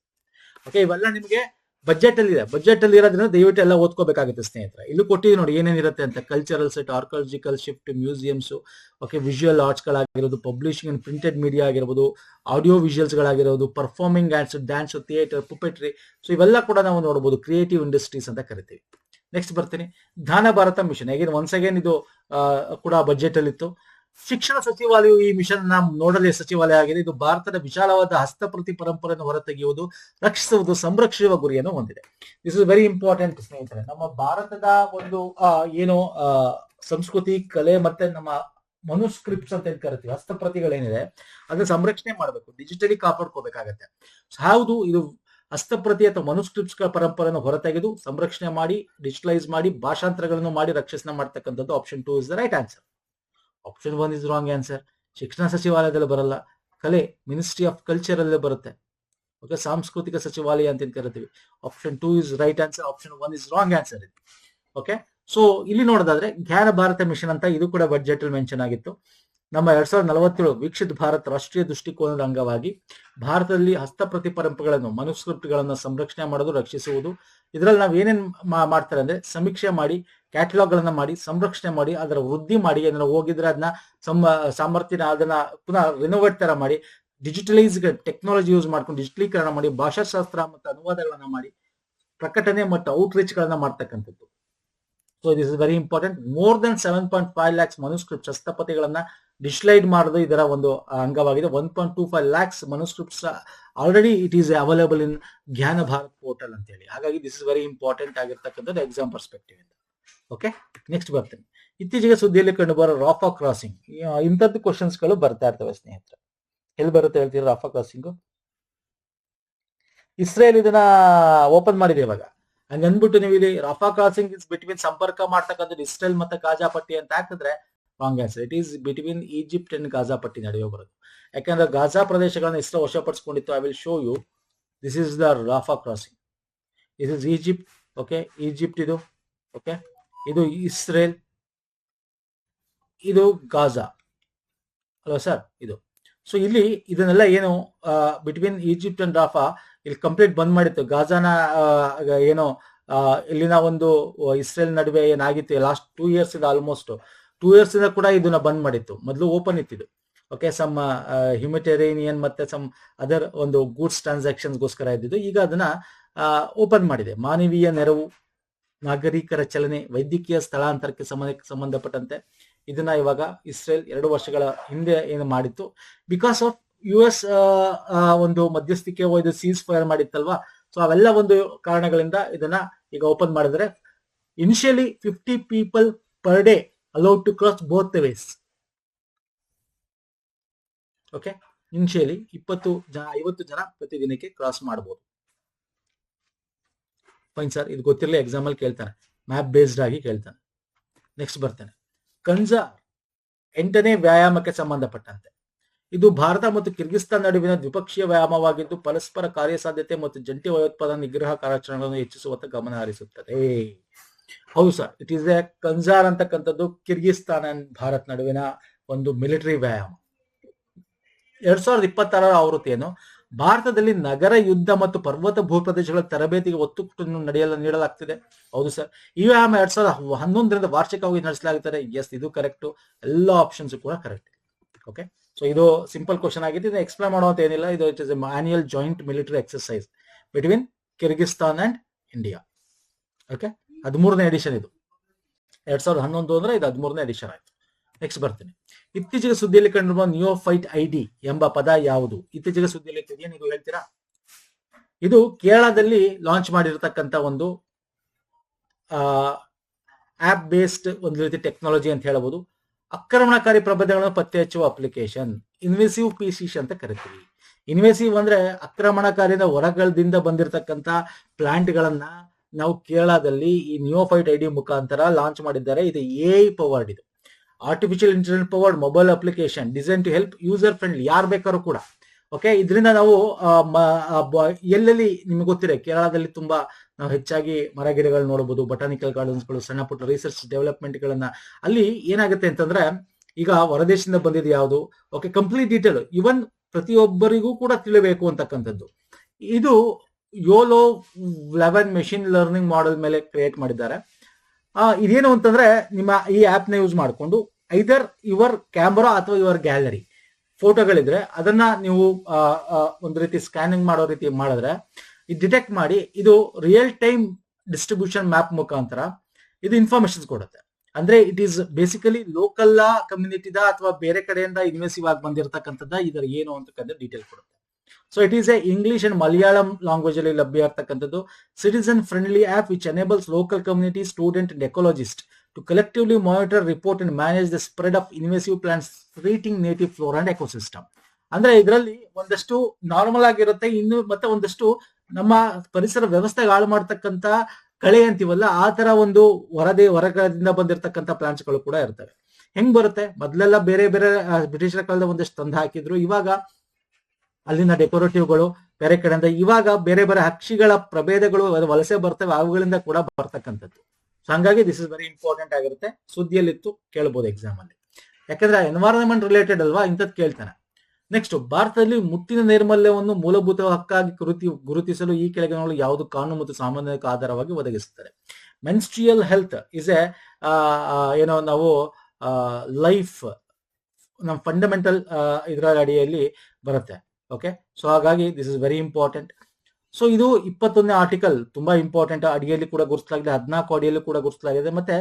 Okay, ಇವೆಲ್ಲ ನಿಮಗೆ ಬಜೆಟ್ ಅಲ್ಲಿ ಇದೆ. ಬಜೆಟ್ ಅಲ್ಲಿ ಇರೋದ್ರಿಂದ ದಯವಿಟ್ಟು ಎಲ್ಲ ಓದ್ಕೋಬೇಕಾಗುತ್ತೆ ಸ್ನೇಹಿತರೆ. ಇಲ್ಲೂ ಕೊಟ್ಟಿದ್ದೀವಿ ನೋಡಿ ಏನೇನಿರುತ್ತೆ ಅಂತ. Cultural set, archaeological shift, museums, okay, visual arts ಗಳಾಗಿರೋದು, ಪಬ್ಲಿಷಿಂಗ್ ಅಂಡ್ ಪ್ರಿಂಟೆಡ್ ಮೀಡಿಯಾ ಆಗಿರ್ಬೋದು, ಆಡಿಯೋ ವಿಜುವಲ್ಸ್ ಗಳಾಗಿರೋದು, performing arts, dance, theatre, puppetry. So ಇವೆಲ್ಲ ಕೂಡ ನಾವು ನೋಡಬಹುದು ಕ್ರಿಯೇಟಿವ್ ಇಂಡಸ್ಟ್ರೀಸ್ ಅಂತ ಕರಿತೀವಿ. ನೆಕ್ಸ್ಟ್ ಬರ್ತೀನಿ, ಜ್ಞಾನ ಭಾರತ ಮಿಷನ್. ಹೇಗೆ ಒನ್ಸ್ ಅಗೇನ್ ಇದು ಕೂಡ ಬಜೆಟ್ ಅಲ್ಲಿ ಇತ್ತು. ಶಿಕ್ಷಣ ಸಚಿವಾಲಯವು ಈ ಮಿಷನ್ ನ ನೋಡಲ್ ಸಚಿವಾಲಯ ಆಗಿದೆ. ಇದು ಭಾರತದ ವಿಶಾಲವಾದ ಹಸ್ತಪ್ರತಿ ಪರಂಪರೆಯನ್ನು ಹೊರತೆಗೆಯುವುದು, ರಕ್ಷಿಸುವುದು, ಸಂರಕ್ಷಿಸುವ ಗುರಿಯನ್ನು ಹೊಂದಿದೆ. ದಿಸ್ ಇಸ್ ವೆರಿ ಇಂಪಾರ್ಟೆಂಟ್ ಸ್ನೇಹಿತರೆ. ನಮ್ಮ ಭಾರತದ ಒಂದು ಏನು ಸಂಸ್ಕೃತಿ, ಕಲೆ ಮತ್ತೆ ನಮ್ಮ ಮನುಸ್ಕ್ರಿಪ್ಟ್ಸ್ ಅಂತ ಏನ್ ಕರಿತೀವಿ, ಹಸ್ತಪ್ರತಿಗಳೇನಿದೆ ಅದನ್ನ ಸಂರಕ್ಷಣೆ ಮಾಡಬೇಕು, ಡಿಜಿಟಲಿ ಕಾಪಾಡ್ಕೋಬೇಕಾಗತ್ತೆ. ಹೌದು, ಇದು ಹಸ್ತಪ್ರತಿ ಅಥವಾ ಮನುಸ್ಕ್ರಿಪ್ಟ್ಸ್ ಗಳ ಪರಂಪರೆಯನ್ನು ಹೊರತೆಗೆದು ಸಂರಕ್ಷಣೆ ಮಾಡಿ, ಡಿಜಿಟಲೈಸ್ ಮಾಡಿ, ಭಾಷಾಂತರಗಳನ್ನು ಮಾಡಿ ರಕ್ಷಣೆ ಮಾಡ್ತಕ್ಕಂಥದ್ದು option 2 is the right answer. Option 1 is wrong answer. ಶಿಕ್ಷಣ ಸಚಿವಾಲಯದಲ್ಲಿ ಬರಲ್ಲ, ಕಲೆ ಮಿನಿಸ್ಟ್ರಿ ಆಫ್ ಕಲ್ಚರ್ ಅಲ್ಲೇ ಬರುತ್ತೆ. ಓಕೆ, ಸಾಂಸ್ಕೃತಿಕ ಸಚಿವಾಲಯ ಅಂತ ಕರಿತೀವಿ. Option 2 is right answer. Option 1 is wrong answer. Okay, so ಇಲ್ಲಿ ನೋಡೋದಾದ್ರೆ ಜ್ಞಾನ ಭಾರತ ಮಿಷನ್ ಅಂತ ಇದು ಕೂಡ ಬಜೆಟ್ ಅಲ್ಲಿ ಮೆನ್ಷನ್ ಆಗಿತ್ತು. ನಮ್ಮ 2047 ವಿಕಸಿತ ಭಾರತ್ ರಾಷ್ಟ್ರೀಯ ದೃಷ್ಟಿಕೋನದ ಅಂಗವಾಗಿ ಭಾರತದಲ್ಲಿ ಹಸ್ತಪ್ರತಿ ಪರಂಪರೆಗಳನ್ನು, ಮನುಸ್ಕ್ರಿಪ್ಟ್ ಗಳನ್ನ ಸಂರಕ್ಷಣೆ ಮಾಡೋದು, ರಕ್ಷಿಸುವುದು. ಇದರಲ್ಲಿ ನಾವು ಏನೇನ್ ಮಾಡ್ತಾರೆ ಅಂದ್ರೆ, ಸಮೀಕ್ಷೆ ಮಾಡಿ, ಕ್ಯಾಟಲಾಗ್ ಗಳನ್ನ ಮಾಡಿ, ಸಂರಕ್ಷಣೆ ಮಾಡಿ, ಅದರ ವೃದ್ಧಿ ಮಾಡಿ, ಅದನ್ನ ಹೋಗಿದ್ರೆ ಅದನ್ನ ಸಾಮರ್ಥ್ಯನ ಅದನ್ನ ಪುನಃ ರಿನೋವೇಟ್ ತರ ಮಾಡಿ, ಡಿಜಿಟಲೈಸ್ ಟೆಕ್ನಾಲಜಿ ಯೂಸ್ ಮಾಡ್ಕೊಂಡು ಡಿಜಿಟಲೀಕರಣ ಮಾಡಿ, ಭಾಷಾಶಾಸ್ತ್ರ ಮತ್ತು ಅನುವಾದಗಳನ್ನ ಮಾಡಿ, ಪ್ರಕಟಣೆ ಮತ್ತು ಔಟ್ ರೀಚ್ ಗಳನ್ನ ಮಾಡ್ತಕ್ಕಂಥದ್ದು. So this is very important. More than 7.5 lakhs manuscripts, ಹಸ್ತಪ್ರತಿಗಳನ್ನ ಡಿಜಿಟಲೈಸ್ ಮಾಡೋದು ಇದರ ಒಂದು ಅಂಗವಾಗಿದೆ. 1.25 lakhs manuscripts already it is available in Gyan Bharat portal ಅಂತ ಹೇಳಿ. ಹಾಗಾಗಿ ದಿಸ್ ಇಸ್ ವೆರಿ ಇಂಪಾರ್ಟೆಂಟ್ ಆಗಿರ್ತಕ್ಕಂಥದ್ದು ಎಕ್ಸಾಮ್ ಪರ್ಸ್ಪೆಕ್ಟಿವ್ ಇಂದ. ಓಕೆ, ನೆಕ್ಸ್ಟ್ ಬರ್ತೇನೆ. ಇತ್ತೀಚೆಗೆ ಸುದ್ದಿಯಲ್ಲಿ ಕಂಡು ಬರೋ ರಾಫಾ ಕ್ರಾಸಿಂಗ್, ಇಂಥದ್ದು ಕ್ವಶನ್ಸ್ ಗಳು ಬರ್ತಾ ಇರ್ತವೆ ಸ್ನೇಹಿತರೆ. ಎಲ್ಲಿ ಬರುತ್ತೆ ಹೇಳ್ತೀರಾ ರಾಫಾ ಕ್ರಾಸಿಂಗ್? ಇಸ್ರೇಲ್ ಇದನ್ನ ಓಪನ್ ಮಾಡಿದೆ ಇವಾಗ. ಹಂಗ ಅಂದ್ಬಿಟ್ಟು ನೀವು ಇಲ್ಲಿ ರಾಫಾ ಕ್ರಾಸಿಂಗ್ ಇಸ್ ಬಿಟ್ವೀನ್ ಸಂಪರ್ಕ ಮಾಡ್ತಕ್ಕಂಥದ್ದು ಇಸ್ರೇಲ್ ಮತ್ತೆ ಗಾಜಾ ಪಟ್ಟಿ ಅಂತ ಹಾಕಿದ್ರೆ wrong answer. It is between Egypt and Gaza ಪಟ್ಟಿ ನಡೆಯೋ ಬರೋದು. ಯಾಕಂದ್ರೆ ಗಾಜಾ ಪ್ರದೇಶಗಳನ್ನ ಇಸ್ರೇಲ್ ವಶಪಡಿಸಿಕೊಂಡಿತ್ತು. I will show you. This is the Rafah crossing. This is Egypt. Okay, Egypt ಇದು. ಓಕೆ, ಇದು ಇಸ್ರೇಲ್, ಇದು ಗಾಜಾ ಅಲ್ವಾ ಸರ್ ಇದು. ಸೊ ಇಲ್ಲಿ ಇದನ್ನೆಲ್ಲ ಏನು ಬಿಟ್ವೀನ್ ಈಜಿಪ್ಟ್ ಅಂಡ್ ರಾಫಾ ಇಲ್ಲಿ ಕಂಪ್ಲೀಟ್ ಬಂದ್ ಮಾಡಿತ್ತು. ಗಾಜಾನ ಏನೋ ಇಲ್ಲಿನ ಒಂದು ಇಸ್ರೇಲ್ ನಡುವೆ ಏನಾಗಿತ್ತು ಲಾಸ್ಟ್ 2 years ಇಂದ, ಆಲ್ಮೋಸ್ಟ್ 2 years ಇಂದ ಕೂಡ ಇದನ್ನ ಬಂದ್ ಮಾಡಿತ್ತು. ಮೊದಲು ಓಪನ್ ಇತ್ತಿದ್ದು. ಓಕೆ, ಸಮ್ ಹ್ಯುಮಿಟೇರಿಯನ್ ಮತ್ತೆ ಸಮ್ ಅದರ್ ಒಂದು ಗೂಡ್ಸ್ ಟ್ರಾನ್ಸಾಕ್ಷನ್ಸ್ಗೋಸ್ಕರ ಇದ್ದಿದ್ದು. ಈಗ ಅದನ್ನ ಓಪನ್ ಮಾಡಿದೆ. ಮಾನವೀಯ ನೆರವು, ನಾಗರಿಕರ ಚಲನೆ, ವೈದ್ಯಕೀಯ ಸ್ಥಳಾಂತರಕ್ಕೆ ಸಂಬಂಧಪಟ್ಟಂತೆ ಇದನ್ನ ಇವಾಗ ಇಸ್ರೇಲ್ 2 ವರ್ಷಗಳ ಹಿಂದೆ ಏನು ಮಾಡಿತ್ತು, ಬಿಕಾಸ್ ಆಫ್ US ಒಂದು ಮಧ್ಯಸ್ಥಿಕೆ ಇದು ಸೀಸ್ ಫೈರ್ ಮಾಡಿತ್ತಲ್ವಾ. ಸೊ ಅವೆಲ್ಲ ಒಂದು ಕಾರಣಗಳಿಂದ ಇದನ್ನ ಈಗ ಓಪನ್ ಮಾಡಿದ್ರೆ. Initially 50 people per day allowed to cross both the ways. Okay, initially 20 ಜನ 50 ಜನ ಪ್ರತಿದಿನಕ್ಕೆ ಕ್ರಾಸ್ ಮಾಡಬಹುದು. ಫೈನ್ ಸರ್, ಇದು ಗೊತ್ತಿರಲಿ, ಎಕ್ಸಾಮ್ ಅಲ್ಲಿ ಕೇಳ್ತಾನೆ, ಮ್ಯಾಪ್ ಬೇಸ್ಡ್ ಆಗಿ ಕೇಳ್ತಾನೆ. ನೆಕ್ಸ್ಟ್ ಬರ್ತೇನೆ, ಕನ್ಜಾರ್ 8ನೇ ವ್ಯಾಯಾಮಕ್ಕೆ ಸಂಬಂಧಪಟ್ಟಂತೆ. ಇದು ಭಾರತ ಮತ್ತು ಕಿರ್ಗಿಸ್ತಾನ್ ನಡುವಿನ ದ್ವಿಪಕ್ಷೀಯ ವ್ಯಾಯಾಮವಾಗಿದ್ದು ಪರಸ್ಪರ ಕಾರ್ಯಸಾಧ್ಯತೆ ಮತ್ತು ಜಂಟಿ ಭಯೋತ್ಪಾದನಾ ನಿಗ್ರಹ ಕಾರ್ಯಾಚರಣೆಗಳನ್ನು ಹೆಚ್ಚಿಸುವತ್ತ ಗಮನ ಹರಿಸುತ್ತದೆ. ಹೌದು ಸರ್, ಇಟ್ ಈಸ್ ಎ ಕನ್ಜಾರ್ ಅಂತಕ್ಕಂಥದ್ದು ಕಿರ್ಗಿಸ್ತಾನ್ ಅಂಡ್ ಭಾರತ್ ನಡುವಿನ ಒಂದು ಮಿಲಿಟರಿ ವ್ಯಾಯಾಮ. 2026 ಆವೃತ್ತಿಯನ್ನು ಭಾರತದಲ್ಲಿ ನಗರ ಯುದ್ಧ ಮತ್ತು ಪರ್ವತ ಭೂಪ್ರದೇಶಗಳ ತರಬೇತಿಗೆ ಒತ್ತು ನೀಡಲಾಗ್ತಿದೆ. ಹೌದು ಸರ್, ಈ ವ್ಯಾಯಾಮ 2011ರಿಂದ ವಾರ್ಷಿಕವಾಗಿ ನಡೆಸಲಾಗುತ್ತದೆ. ಎಸ್, ಇದು ಕರೆಕ್ಟ್, ಎಲ್ಲ ಆಪ್ಷನ್ಸ್ ಕೂಡ ಕರೆಕ್ಟ್. ಓಕೆ, ಸೊ ಇದು ಸಿಂಪಲ್ ಕ್ವಶನ್ ಆಗಿದೆ, ಇದು ಎಕ್ಸ್ಪ್ಲೈನ್ ಮಾಡುವಂತ ಏನಿಲ್ಲ. ಇದು it is annual joint military exercise between Kyrgyzstan and India. Okay, 13ನೇ ಎಡಿಷನ್ ಇದು. 2011 ಅಂದ್ರೆ ಇದು 13ನೇ ಎಡಿಷನ್ ಆಯ್ತು. ನೆಕ್ಸ್ಟ್ ಬರ್ತೀನಿ, ಇತ್ತೀಚೆಗೆ ಸುದ್ದಿಯಲ್ಲಿ ಕಂಡಿರುವ ನಿಯೋಫೈಟ್ ಐಡಿ ಎಂಬ ಪದ ಯಾವುದು? ಇತ್ತೀಚೆಗೆ ಸುದ್ದಿಯಲ್ಲಿ ಇದೆಯಾ, ನೀವು ಹೇಳ್ತೀರಾ? ಇದು ಕೇರಳದಲ್ಲಿ ಲಾಂಚ್ ಮಾಡಿರತಕ್ಕಂತ ಒಂದು ಆಪ್ ಬೇಸ್ಡ್ ಒಂದು ರೀತಿ ಟೆಕ್ನಾಲಜಿ ಅಂತ ಹೇಳಬಹುದು. ಆಕ್ರಮಣಕಾರಿ ಪ್ರಭೇದಗಳನ್ನು ಪತ್ತೆ ಹಚ್ಚುವ ಅಪ್ಲಿಕೇಶನ್, ಇನ್ವೆಸಿವ್ ಪೀಸಿಸ್ ಅಂತ ಕರಿತೀವಿ. ಇನ್ವೆಸಿವ್ ಅಂದ್ರೆ ಆಕ್ರಮಣಕಾರಿಯಿಂದ ಹೊರಗದಿಂದ ಬಂದಿರತಕ್ಕಂತ ಪ್ಲಾಂಟ್ ಗಳನ್ನ ನಾವು ಕೇರಳದಲ್ಲಿ ಈ ನಿಯೋಫೈಟ್ ಐಡಿ ಮುಖಾಂತರ ಲಾಂಚ್ ಮಾಡಿದ್ದಾರೆ. ಇದು AI ಪವರ್ಡ್, ಇದು artificial intelligence powered mobile application design to help user friendly, ಯಾರು ಬೇಕಾದ್ರೂ ಕೂಡ. ಓಕೆ, ಇದರಿಂದ ನಾವು ಎಲ್ಲೆಲ್ಲಿ ನಿಮ್ಗೆ ಗೊತ್ತಿದೆ, ಕೇರಳದಲ್ಲಿ ತುಂಬಾ ನಾವು ಹೆಚ್ಚಾಗಿ ಮರಗಿಡಗಳು ನೋಡಬಹುದು, ಬಟಾನಿಕಲ್ ಗಾರ್ಡನ್ಸ್ಗಳು, ಸಣ್ಣ ಪುಟ್ಟ ರಿಸರ್ಚ್ ಡೆವಲಪ್ಮೆಂಟ್ ಗಳನ್ನ. ಅಲ್ಲಿ ಏನಾಗುತ್ತೆ ಅಂತಂದ್ರೆ, ಈಗ ಹೊರದೇಶದಿಂದ ಬಂದಿದ್ದು ಯಾವುದು, ಓಕೆ, ಕಂಪ್ಲೀಟ್ ಡೀಟೇಲ್ ಇವನ್ ಪ್ರತಿಯೊಬ್ಬರಿಗೂ ಕೂಡ ತಿಳಿಬೇಕು ಅಂತಕ್ಕಂಥದ್ದು. ಇದು ಯೋಲೋ 11 ಮೆಷಿನ್ ಲರ್ನಿಂಗ್ ಮಾಡೆಲ್ ಮೇಲೆ ಕ್ರಿಯೇಟ್ ಮಾಡಿದ್ದಾರೆ. ಇದೇನು ಅಂತಂದ್ರೆ, ನಿಮ್ಮ ಈ ಆಪ್ ನ ಯೂಸ್ ಮಾಡಿಕೊಂಡು ಐದರ್ ಯುವರ್ ಕ್ಯಾಮರಾ ಅಥವಾ ಯುವರ್ ಗ್ಯಾಲರಿ ಫೋಟೋಗಳಿದ್ರೆ ಅದನ್ನ ನೀವು ಒಂದು ರೀತಿ ಸ್ಕ್ಯಾನಿಂಗ್ ಮಾಡೋ ರೀತಿ ಮಾಡಿದ್ರೆ ಇದು ಡಿಟೆಕ್ಟ್ ಮಾಡಿ ಇದು ರಿಯಲ್ ಟೈಮ್ ಡಿಸ್ಟ್ರಿಬ್ಯೂಷನ್ ಮ್ಯಾಪ್ ಮುಖಾಂತರ ಇದು ಇನ್ಫಾರ್ಮೇಶನ್ಸ್ ಕೊಡುತ್ತೆ. ಅಂದ್ರೆ ಇಟ್ ಈಸ್ ಬೇಸಿಕಲಿ ಲೋಕಲ್ ಕಮ್ಯುನಿಟಿದ ಅಥವಾ ಬೇರೆ ಕಡೆಯಿಂದ ಇನ್ವೆಸಿವ್ ಆಗಿ ಬಂದಿರತಕ್ಕಂಥದ್ದ ಇದರ ಏನು ಅಂತಕ್ಕಂಥ ಡೀಟೇಲ್ ಕೊಡುತ್ತೆ. So it is a English and Malayalam language ಅಲ್ಲಿ ಲಭ್ಯ ಇರತಕ್ಕಂಥದ್ದು. Citizen friendly app which enables local community, student and ecologist to collectively monitor, report and manage the spread of invasive plants threatening native flora and ecosystem. ಅಂದ್ರೆ ಇದರಲ್ಲಿ ಒಂದಷ್ಟು normal ಆಗಿರುತ್ತೆ, ಇನ್ನು ಮತ್ತೆ ಒಂದಷ್ಟು ನಮ್ಮ ಪರಿಸರ ವ್ಯವಸ್ಥೆ ಹಾಳು ಮಾಡ್ತಕ್ಕಂತ ಕಳೆ ಅಂತೀವಲ್ಲ, ಆ ತರ ಒಂದು ಹೊರಗಡೆಯಿಂದ ಬಂದಿರತಕ್ಕಂತ ಪ್ಲಾಂಟ್ಸ್ ಗಳು ಕೂಡ ಇರ್ತವೆ. ಹೆಂಗ್ ಬರುತ್ತೆ, ಮೊದಲೆಲ್ಲ ಬೇರೆ ಬೇರೆ ಬ್ರಿಟಿಷರ ಕಾಲದ ಒಂದಷ್ಟು ತಂದು ಹಾಕಿದ್ರು, ಇವಾಗ ಅಲ್ಲಿನ ಡೆಕೋರೇಟಿವ್ಗಳು ಬೇರೆ ಕಡೆಯಿಂದ, ಇವಾಗ ಬೇರೆ ಬೇರೆ ಹಕ್ಷಿಗಳ ಪ್ರಭೇದಗಳು ವಲಸೆ ಬರ್ತವೆ, ಅವುಗಳಿಂದ ಕೂಡ ಬರ್ತಕ್ಕಂಥದ್ದು. ಹಾಗಾಗಿ ದಿಸ್ ಇಸ್ ವೆರಿ ಇಂಪಾರ್ಟೆಂಟ್ ಆಗಿರುತ್ತೆ. ಸುದ್ದಿಯಲ್ಲಿತ್ತು, ಕೇಳಬಹುದು ಎಕ್ಸಾಮ್ ಅಲ್ಲಿ, ಯಾಕಂದ್ರೆ ಎನ್ವೈರನ್ಮೆಂಟ್ ರಿಲೇಟೆಡ್ ಅಲ್ವಾ, ಇಂಥದ್ದು ಕೇಳ್ತಾನೆ. ನೆಕ್ಸ್ಟ್, ಭಾರತದಲ್ಲಿ ಮುಟ್ಟಿನ ನೈರ್ಮಲ್ಯವನ್ನು ಮೂಲಭೂತ ಹಕ್ಕಾಗಿ ಗುರುತಿಸಲು ಈ ಕೆಳಗಿನ ಯಾವುದು ಕಾನೂನು ಮತ್ತು ಸಾಮಾನ್ಯಿಕ ಆಧಾರವಾಗಿ ಒದಗಿಸುತ್ತದೆ? ಮೆನ್ಸ್ಟ್ರಿಯಲ್ ಹೆಲ್ತ್ ಇಸ್ ಎ ಏನೋ ನಾವು ಲೈಫ್ ನಮ್ಮ ಫಂಡಮೆಂಟಲ್ ಇದರ ಅಡಿಯಲ್ಲಿ ಬರುತ್ತೆ. ಓಕೆ, ಸೊ ಹಾಗಾಗಿ this is very important. So ಇದು 21ನೇ ಆರ್ಟಿಕಲ್ ತುಂಬಾ ಇಂಪಾರ್ಟೆಂಟ್, ಅಡಿಯಲ್ಲಿ ಕೂಡ ಗುರುತಿಸಲಾಗಿದೆ, 14 ಅಡಿಯಲ್ಲಿ ಕೂಡ ಗುರುತಿಸಲಾಗಿದೆ. ಮತ್ತೆ